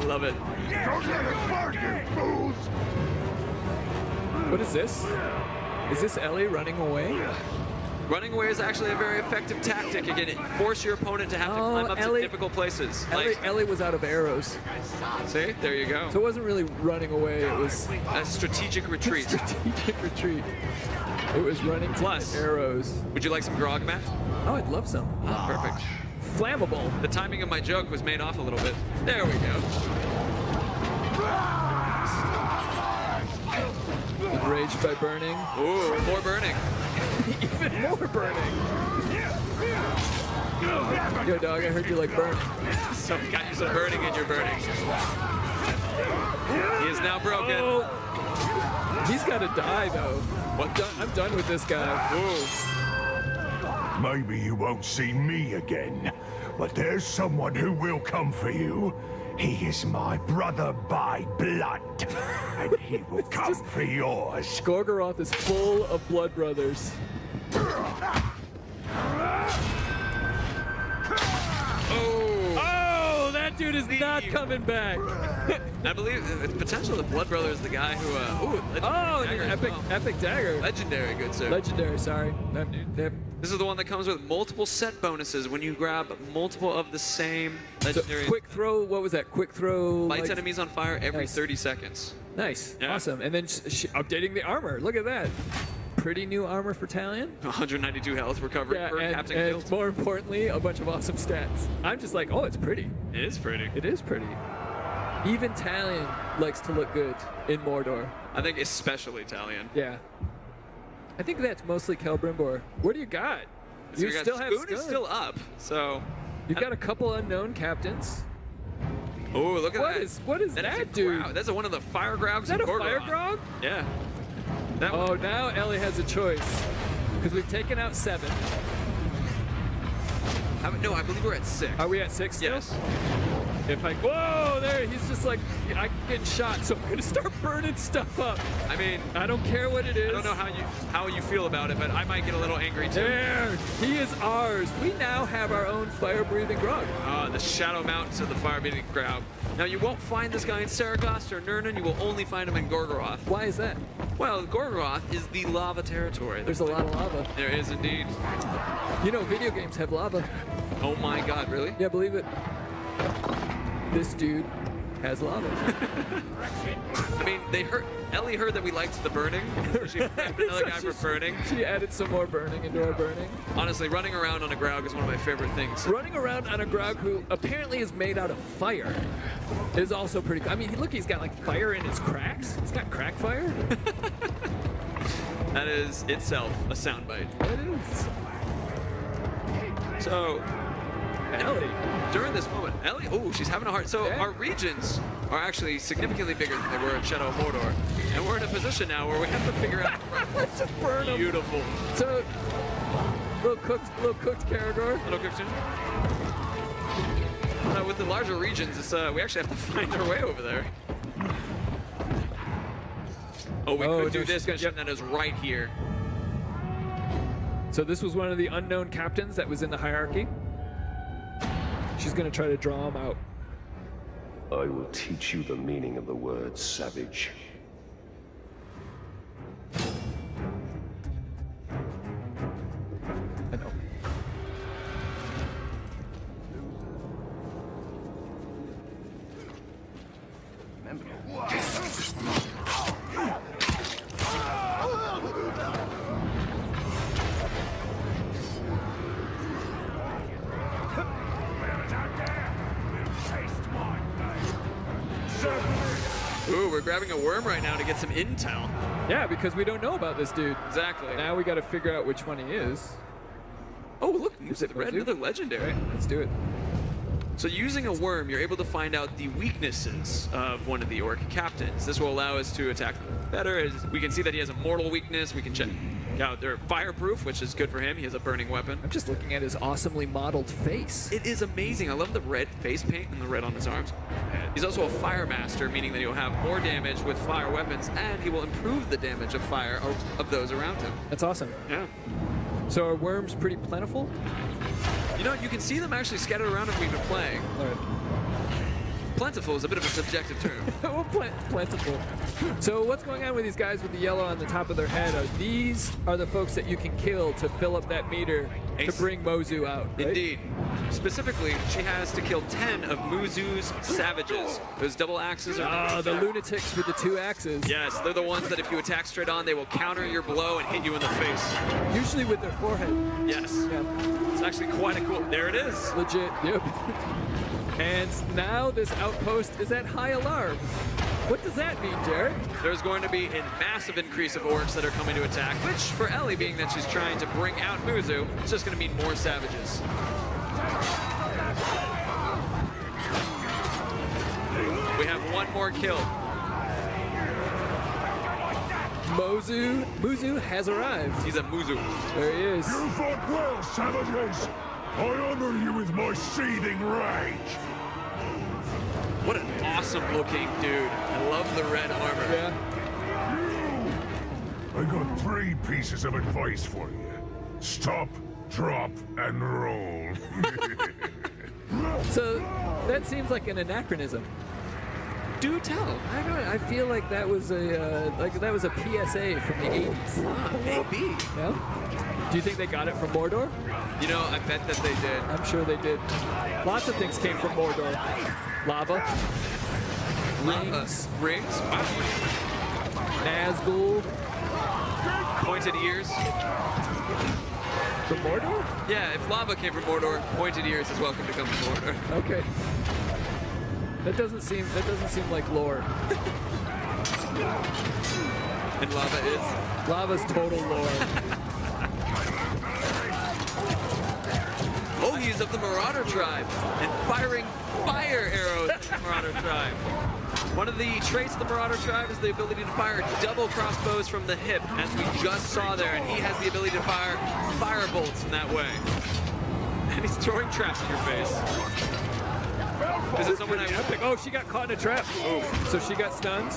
Love it. Don't let it burn, you fools. What is this? Is this Ellie running away? Running away is actually a very effective tactic. Again, it forces your opponent to have to Oh, climb up Ellie- to difficult places. Ellie was out of arrows. See? There you go. So it wasn't really running away, it was A strategic retreat. strategic retreat. It was running to Plus- the arrows. Would you like some grog, Matt? Oh, I'd love some. Oh, perfect. Flammable. The timing of my joke was made off a little bit. There we go. Enraged by burning. Ooh, more burning. Even more burning. Yo, dog, I heard you like burn. So got you some burning in your burning. He is now broken. Oh. He's got to die, though. I'm done with this guy. Ooh. Maybe you won't see me again, but there's someone who will come for you. He is my brother by blood, and he will come for yours. Gorgoroth is full of blood brothers. Oh, that dude is not coming back. I believe the potential the Blood Brother is the guy who. Legendary Oh, dagger an as well. epic dagger. Legendary, good sir. Legendary, sorry. Yep. This is the one that comes with multiple set bonuses when you grab multiple of the same So legendary. quick throw, what was that? Quick throw. Lights like- enemies on fire every Nice. 30 seconds. Nice. Yeah. Awesome. And then updating the armor. Look at that. Pretty new armor for Talion. 192 health recovery Yeah, for Captain and Guild. more importantly, a bunch of awesome stats. I'm just like, oh, it's pretty. It is pretty. It is pretty. Even Talion likes to look good in Mordor. I think especially Italian. Yeah. I think that's mostly Celebrimbor. What do you got? So You we got still have Spoon is Scud. still up. So. You've got a couple unknown captains. Oh, look at What that. is that is a dude? grog. That's one of the fire grogs Is that a of fire Gorgoroth. grog? Yeah. That Oh, one. now Ellie has a choice. Because we've taken out 7. No, I believe we're at 6. Are we at 6 still? Yes. Whoa, there, he's just like, I'm getting shot, so I'm gonna start burning stuff up. I mean, I don't care what it is. I don't know how you feel about it, but I might get a little angry too. There, he is ours. We now have our own fire-breathing grog. The Shadow Mountains of the fire-breathing crowd. Now, you won't find this guy in Saragost or Nurnen. You will only find him in Gorgoroth. Why is that? Well, Gorgoroth is the lava territory. There's a lot of lava. There is indeed. You know, video games have lava. Oh my God, really? Yeah, believe it. This dude has lava. I mean, Ellie heard that we liked the burning. So she blamed another guy for burning. She added some more burning into our burning. Honestly, running around on a Graug is one of my favorite things. Running around on a Graug who apparently is made out of fire is also pretty cool. I mean, look, he's got like fire in his cracks. He's got crack fire. That is itself a soundbite. It is. So, Ellie. during this moment, Ellie, oh, she's having a hard. So Yeah. our regions are actually significantly bigger than they were in Shadow of Mordor, and we're in a position now where we have to figure out. Let's just burn him. Beautiful. So, little cooked Caragor. Little quick tune. With the larger regions, we actually have to find our way over there. Oh, we could do this mission that is right here. So this was one of the unknown captains that was in the hierarchy. She's gonna try to draw him out. I will teach you the meaning of the word savage. I know. Ooh, we're grabbing a worm right now to get some intel. Yeah, because we don't know about this dude. Exactly. Now we got to figure out which one he is. Oh, look, Moose of the Red, Mozu? another legendary. Let's do it. So using a worm, you're able to find out the weaknesses of one of the orc captains. This will allow us to attack better. As we can see that he has a mortal weakness. We can check out they're fireproof, which is good for him. He has a burning weapon. I'm just looking at his awesomely modeled face. It is amazing. I love the red face paint and the red on his arms. He's also a fire master, meaning that he'll have more damage with fire weapons, and he will improve the damage of fire of those around him. That's awesome. Yeah. So are worms pretty plentiful? You know, you can see them actually scattered around as we've been playing. All right. Plentiful is a bit of a subjective term. Well, plentiful. So what's going on with these guys with the yellow on the top of their head? These are the folks that you can kill to fill up that meter to bring Mozu out, right? Indeed. Specifically, she has to kill 10 of Muzu's savages. Those double axes are... The lunatics with the 2 axes. Yes, they're the ones that if you attack straight on, they will counter your blow and hit you in the face. Usually with their forehead. Yes. Yeah. It's actually quite a cool... There it is. Legit, yep. And now this outpost is at high alarm. What does that mean, Jared? There's going to be a massive increase of orcs that are coming to attack, which for Ellie, being that she's trying to bring out Muzu, it's just going to mean more savages. We have one more kill. Muzu has arrived. He's a Muzu. There he is. You fought well, savages. I honor you with my seething rage. What an awesome looking dude. I love the red armor. Yeah. I got 3 pieces of advice for you. Stop, drop, and roll. So that seems like an anachronism. Do tell. I feel like that was a PSA from the 80s. Maybe. Yeah? Do you think they got it from Mordor? You know, I bet that they did. I'm sure they did. Lots of things came from Mordor. Lava. Rings. Rings? Wow. Nazgul. Pointed ears. From Mordor? Yeah, if lava came from Mordor, pointed ears is welcome to come from Mordor. Okay. That doesn't seem like lore. And lava is? Lava's total lore. Oh, he's of the Marauder tribe and firing fire arrows at the Marauder tribe. One of the traits of the Marauder tribe is the ability to fire double crossbows from the hip, as we just saw there, and he has the ability to fire fire bolts in that way. And he's throwing traps in your face. This is someone I Epic. Oh, she got caught in a trap. So she got stunned.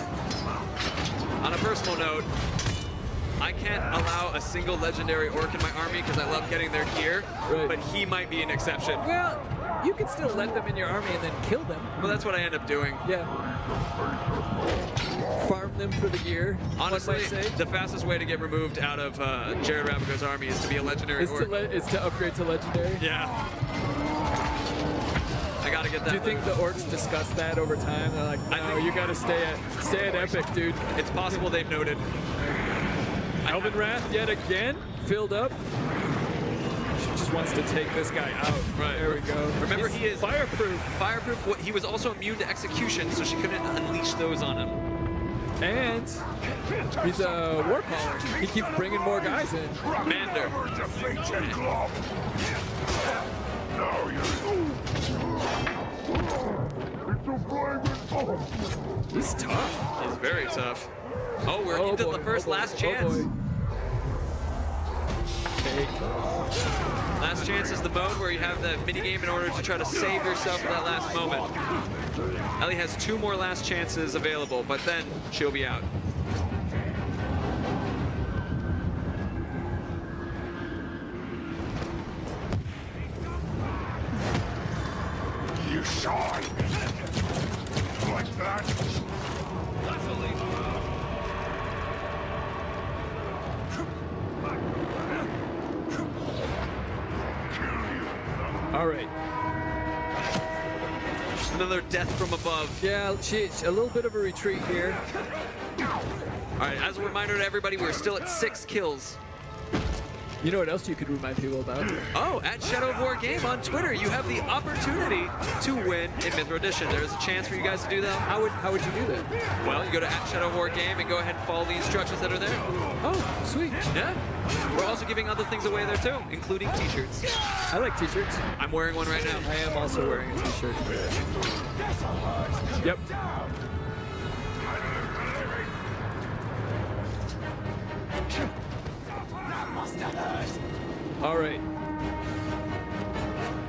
On a personal note, I can't allow a single legendary orc in my army because I love getting their gear, Right. but he might be an exception. Well, you can still let them in your army and then kill them. Well, that's what I end up doing. Yeah. Farm them for the gear. Honestly, one might say. the fastest way to get removed out of Jared Rabigo's army is to be a legendary orc. Is to upgrade to legendary. Yeah. I gotta get that. Do you think the orcs discuss that over time? They're like, I no, think- you gotta stay at epic, dude. It's possible they've noted. Elven Wrath yet again, filled up. She just wants to take this guy out. Right. There we go. Remember, He's he is fireproof. Fireproof. He was also immune to execution, so she couldn't unleash those on him. And he's a war caller. He keeps bringing more guys in. Mander. Defeated Glob. Now you. It's a flaming. He's tough. He's very tough. Oh, we're into boy, the first boy, last chance. boy. Take. Last chance is the mode where you have the mini game in order to try to save yourself for that last moment. Ellie has 2 more last chances available, but then she'll be out. You shine. Like that. All right. Just another death from above. Yeah, a little bit of a retreat here. All right, as a reminder to everybody, we're still at 6 kills. You know what else you could remind people about? Oh, at Shadow of War Game on Twitter, you have the opportunity to win in Mythro Edition. There's a chance for you guys to do that. How would you do that? Well, you go to at Shadow of War Game and go ahead and follow the instructions that are there. Oh, sweet. Yeah. We're also giving other things away there too, including t-shirts. I like t-shirts. I'm wearing one right now. I am also wearing a t-shirt. Yep. All right.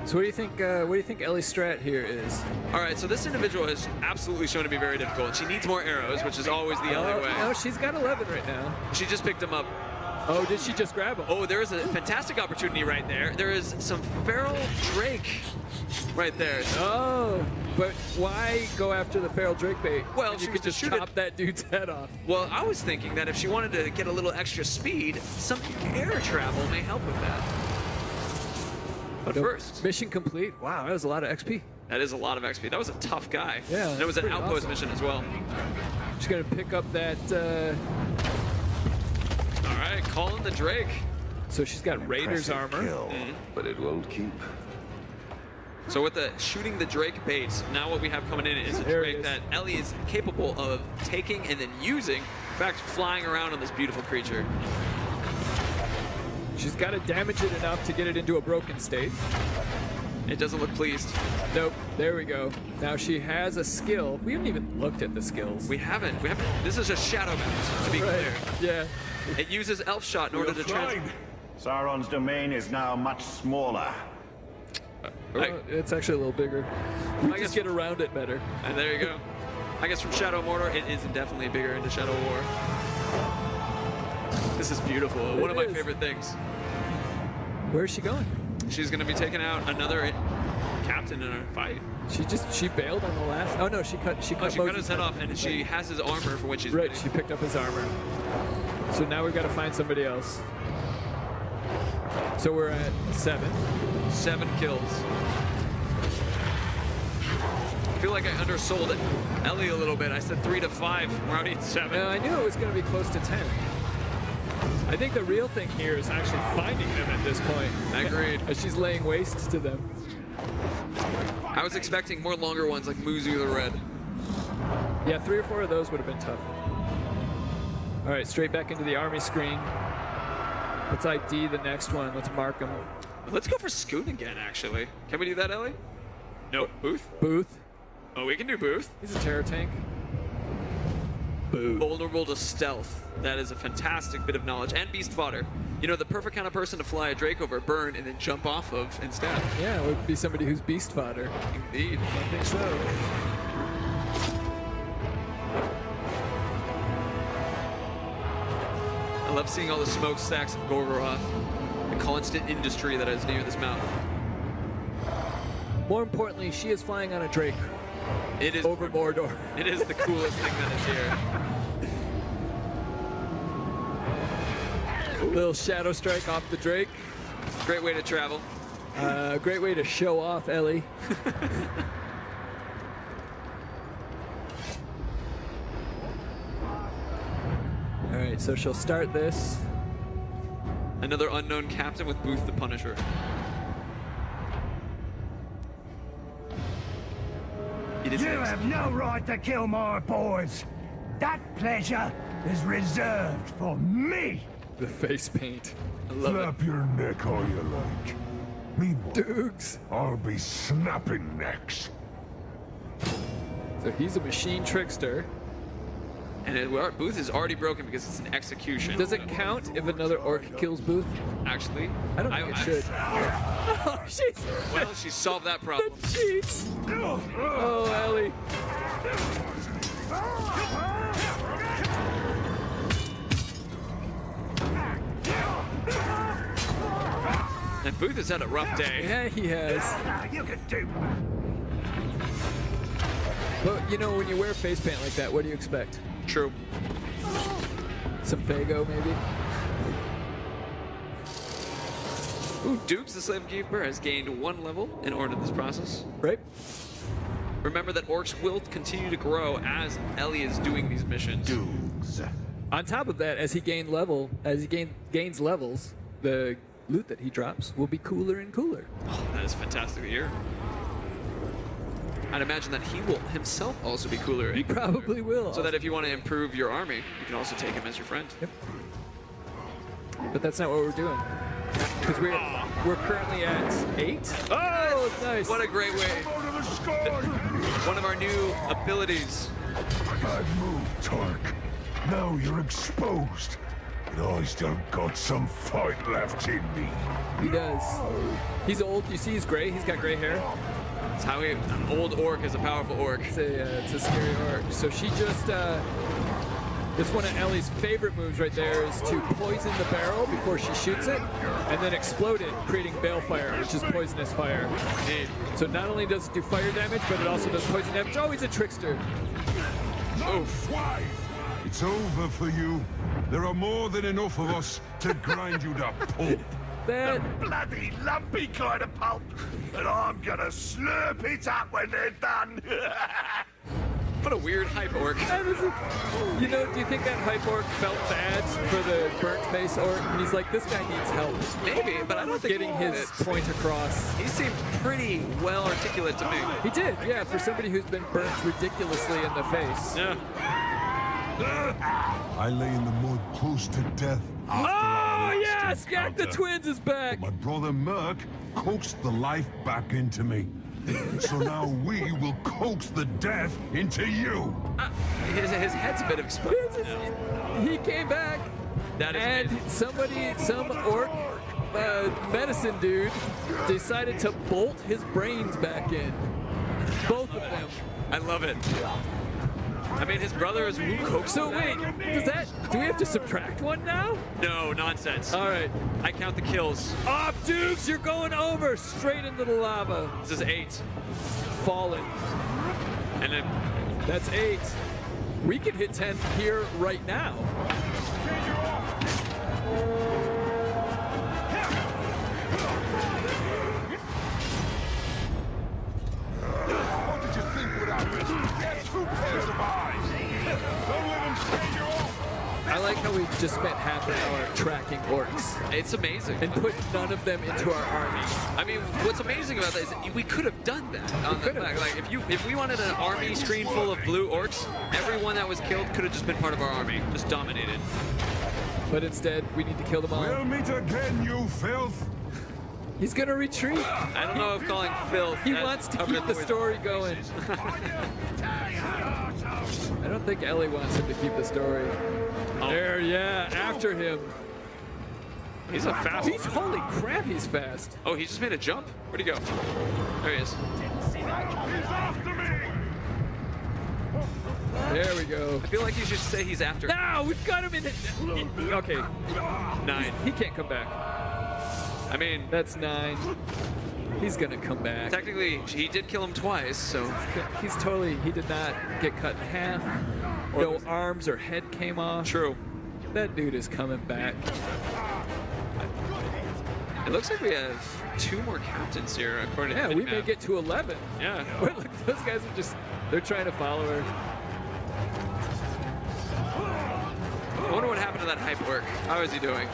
So what do you think? What do you think Ellie's strat here is? All right, so this individual has absolutely shown to be very difficult. She needs more arrows, which is always the Ellie way. No, she's got 11 right now. She just picked them up. Oh, did she just grab him? Oh, there is a fantastic opportunity right there. There is some feral drake right there. Oh, but why go after the feral drake bait? Well, when she you was could just shoot it. chop that dude's head off. Well, I was thinking that if she wanted to get a little extra speed, some air travel may help with that. But Nope. first, Mission complete. Wow, that was a lot of XP. that is a lot of XP. That was a tough guy. Yeah, And it was an pretty outpost awesome. mission as well. She's gonna pick up that. All right, calling the Drake. So she's got Raider's armor. Kill. But it won't keep. So with the shooting the Drake bait, now what we have coming in is a There Drake it is. that Ellie is capable of taking and then using. In fact, flying around on this beautiful creature. She's got to damage it enough to get it into a broken state. It doesn't look pleased. Nope. There we go. Now she has a skill. We haven't even looked at the skills. We haven't. This is just Shadow Bound, to be Right. clear. Yeah. It uses Elf Shot in order to trans. Sauron's domain is now much smaller. It's actually a little bigger. We I just guess- get around it better. And there you go. I guess from Shadow of Mordor, it is definitely bigger into Shadow of War. This is beautiful. One of my is. favorite things. Where's she going? She's going to be taking out another captain in a fight. She bailed on the last. Oh no, she cut Oh, she cut Moses' his head off, and she has his armor for when she's Right, ready. she picked up his armor. So now we've got to find somebody else. So we're at 7. 7 kills. I feel like I undersold it. Ellie a little bit. I said 3 to 5. We're already at 7. I knew it was going to be close to 10. I think the real thing here is actually finding them at this point. Agreed. As she's laying waste to them. I was expecting more longer ones like Muzu the Red. Yeah, 3 or 4 of those would have been tough. All right, straight back into the army screen. Let's ID the next one. Let's mark them. Let's go for Scoot again, actually. Can we do that, Ellie? No. Booth? Booth. Oh, we can do Booth. He's a terror tank. vulnerable to stealth. That is a fantastic bit of knowledge. And beast fodder. You know, the perfect kind of person to fly a Drake over, burn, and then jump off of instead. Yeah, it would be somebody who's beast fodder. Indeed. I think so. I love seeing all the smokestacks of Gorgoroth. The constant industry that is near this mountain. More importantly, she is flying on a Drake It is over Mordor. It is the coolest thing that is here. Little shadow strike off the Drake. Great way to travel. Great way to show off Ellie. All right, so she'll start this. Another unknown captain with Booth the Punisher. It is You have no right to kill my boys. That pleasure is reserved for me. The face paint. I love it. Flap your neck all you like. Meanwhile, Dukes. I'll be snapping necks. So he's a machine trickster. And Booth is already broken because it's an execution. Does it count if another orc kills Booth? Actually? I don't think it should. Oh, she's Well, she solved that problem. the cheats. Oh, Ellie. And Booth has had a rough day. Yeah, he has. You can do. But you know, when you wear face paint like that, what do you expect? True. Some Fago, maybe? Ooh, Dukes the Slave Keeper has gained 1 level in order to this process. Right? Remember that orcs will continue to grow as Ellie is doing these missions. On top of that, as he gains levels, the loot that he drops will be cooler and cooler. Oh, that is fantastic to hear. I'd imagine that he will himself also be cooler. He probably will. So that if you want to improve your army, you can also take him as your friend. Yep. But that's not what we're doing. Because we're currently at 8. Oh, nice. What a great way. Go to the sky! One of our new abilities. Bad move, Tark. Now you're exposed. But I still got some fight left in me. He does. He's old. You see he's gray. He's got gray hair. It's how an old orc is a powerful orc. It's a scary orc. So she just, it's one of Ellie's favorite moves right there is to poison the barrel before she shoots it and then explode it, creating balefire, which is poisonous fire. So not only does it do fire damage, but it also does poison damage. Oh, he's a trickster. Oof. It's over for you. There are more than enough of us to grind you to pulp. That, Bloody lumpy kind of pulp. And I'm gonna slurp it up when they're done. What a weird hype orc. that is you know, do you think that hype orc felt bad for the burnt face orc? And he's like, this guy needs help. Maybe, but I don't think Getting his point across. He seemed pretty well articulate to me. He did, yeah, for somebody who's been burnt ridiculously in the face. Yeah. I lay in the mud close to death. Oh, yes! Gak the Twins is back! My brother Merc coaxed the life back into me. So now we will coax the death into you. His head's a bit exposed. He came back, That is and amazing. some orc medicine dude decided to bolt his brains back in. Both of them. I love it. I mean, his brother is Wukong. So wait, do we have to subtract one now? No, nonsense. All right. I count the kills. Off, Dukes, you're going over, straight into the lava. This is 8. Fallen. And then That's 8. We can hit 10 here right now. What did you think without me? Get 2 pairs of eyes. Don't let him stay your own. I like how we just spent half an hour tracking orcs it's amazing. and put none of them into our army. I mean, what's amazing about that is we could have done that on the back. Like, if we wanted an army screen full of blue orcs, everyone that was killed could have just been part of our army, just dominated. But instead, we need to kill them all. We'll meet again, you filth. He's gonna retreat. I don't know if calling filth. He as wants to covered keep the with- story going. I don't think Ellie wants him to keep the story. There, yeah, after him. He's a fast. Holy crap, he's fast. Oh, he just made a jump? Where'd he go? There he is. There we go. I feel like you should say he's after. Now we've got him in it. Okay, 9. he can't come back. I mean, That's 9. He's gonna come back. technically, he did kill him twice, so He's totally. He did not get cut in half. No arms or head came off. true. That dude is coming back. It looks like we have 2 more captains here, according to Yeah, the we may minimap. get to 11. Yeah. Wait, look, those guys are just—they're trying to follow her. I wonder what happened to that hype work. How is he doing?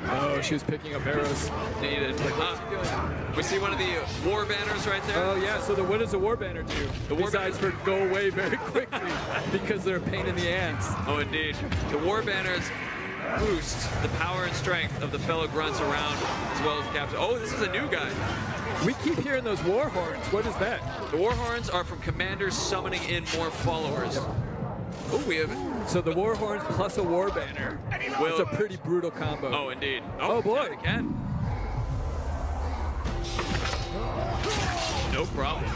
Oh, she was picking up arrows. Needed. What's she doing? We see one of the war banners right there. Oh yeah. So what does the war banner do? The war Besides for go away very quickly because they're a pain in the ass. Oh, indeed. The war banners boost the power and strength of the fellow grunts around, as well as the captain. Oh, this is a new guy. We keep hearing those war horns. What is that? The war horns are from commanders summoning in more followers. Oh, we have. So the war horns plus a war banner. It's a pretty brutal combo. Oh, indeed. Oh, boy. down again. No problem.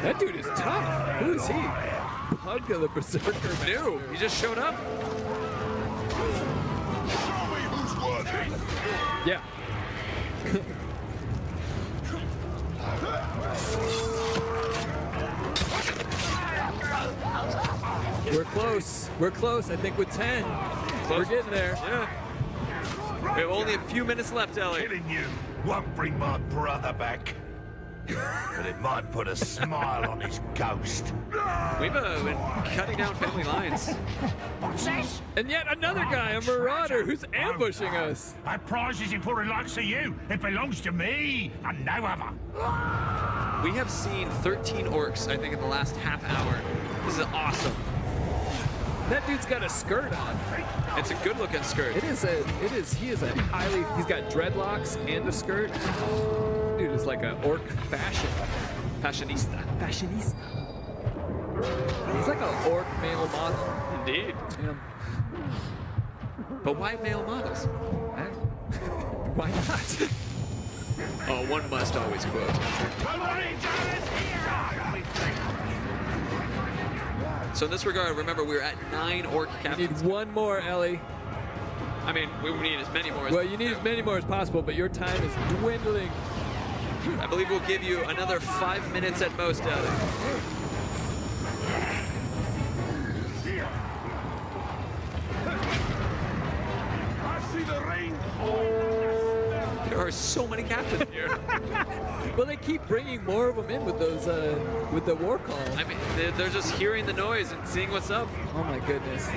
That dude is tough. Who is he? Pug of the Berserker. New. He just showed up. Yeah. We're close. We're close. I think with 10. We're getting there. Yeah. We have only a few minutes left, Ellie. Killing you won't bring my brother back. But it might put a smile on his ghost. We've been cutting down family lines. What's this? And yet another guy, a marauder, who's ambushing us. That prize isn't for the likes of you. It belongs to me and no other. We have seen 13 orcs, I think, in the last half hour. This is awesome. That dude's got a skirt on. It's a good-looking skirt. He's got dreadlocks and a skirt. Dude is like an orc Fashionista. fashionista. He's like an orc male model. Indeed. Yeah. But why male models? Why not? Oh, one must always quote. So in this regard, remember, we're at 9 orc Need captains. one more, Ellie. I mean, we need as many more as Well, you need as many more as possible, but your time is dwindling. I believe we'll give you another 5 minutes at most, Ellie. There are so many captains here. Well, they keep bringing more of them in with those, with the war call. I mean, they're just hearing the noise and seeing what's up. Oh my goodness.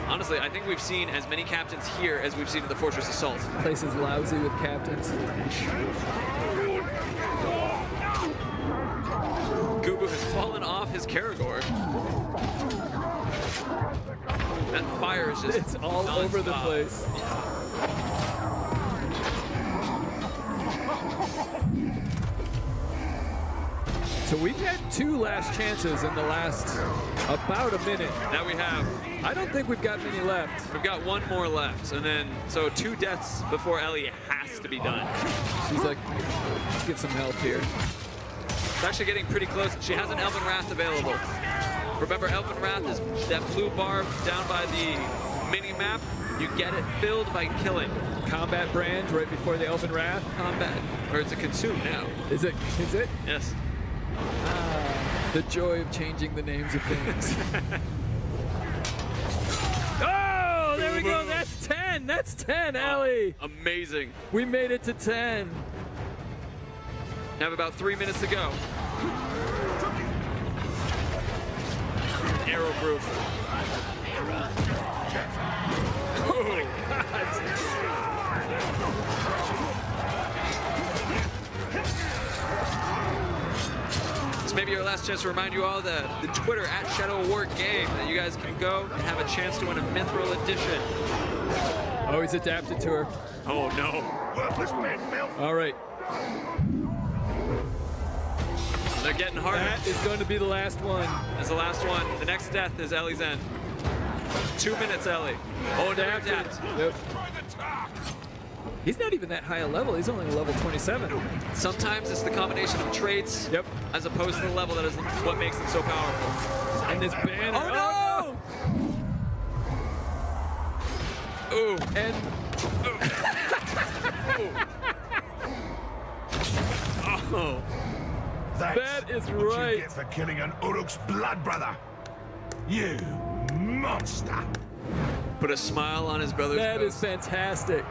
Honestly, I think we've seen as many captains here as we've seen in the Fortress Assault. Place is lousy with captains. Gubu has fallen off his Karagor. That fire is just It's all over the nonstop. place. So we've had 2 last chances in the last about a minute. That we have. I don't think we've got many left. We've got 1 more left, and then, so 2 deaths before Ellie has to be done. She's like, let's get some help here. It's actually getting pretty close. She has an Elven Wrath available. Remember, Elven Wrath is that blue bar down by the mini-map. You get it filled by killing. Combat brand right before the Elven Wrath. Combat. Or it's a consume now. Is it? Is it? Yes. The joy of changing the names of things. Oh, there we go. That's 10. That's 10, Ellie. Amazing. We made it to 10. Have about 3 minutes to go. Arrow proof. Oh my God. This may be our last chance to remind you all the Twitter at Shadow War Game that you guys can go and have a chance to win a Mithril edition. Oh, he's adapted to her. Oh no. Worthless men, Milf. All right. They're getting harder. That is going to be the last one. That's the last one. The next death is Ellie's end. 2 minutes, Ellie. Oh, adapt. Yep. He's not even that high a level. He's only level 27. Sometimes it's the combination of traits Yep. as opposed to the level that is what makes them so powerful. And this banner. Oh, no! Ooh. And Oh. That's That is what right. you get for killing an Uruk's blood brother. You monster. Put a smile on his brother's that is face. fantastic.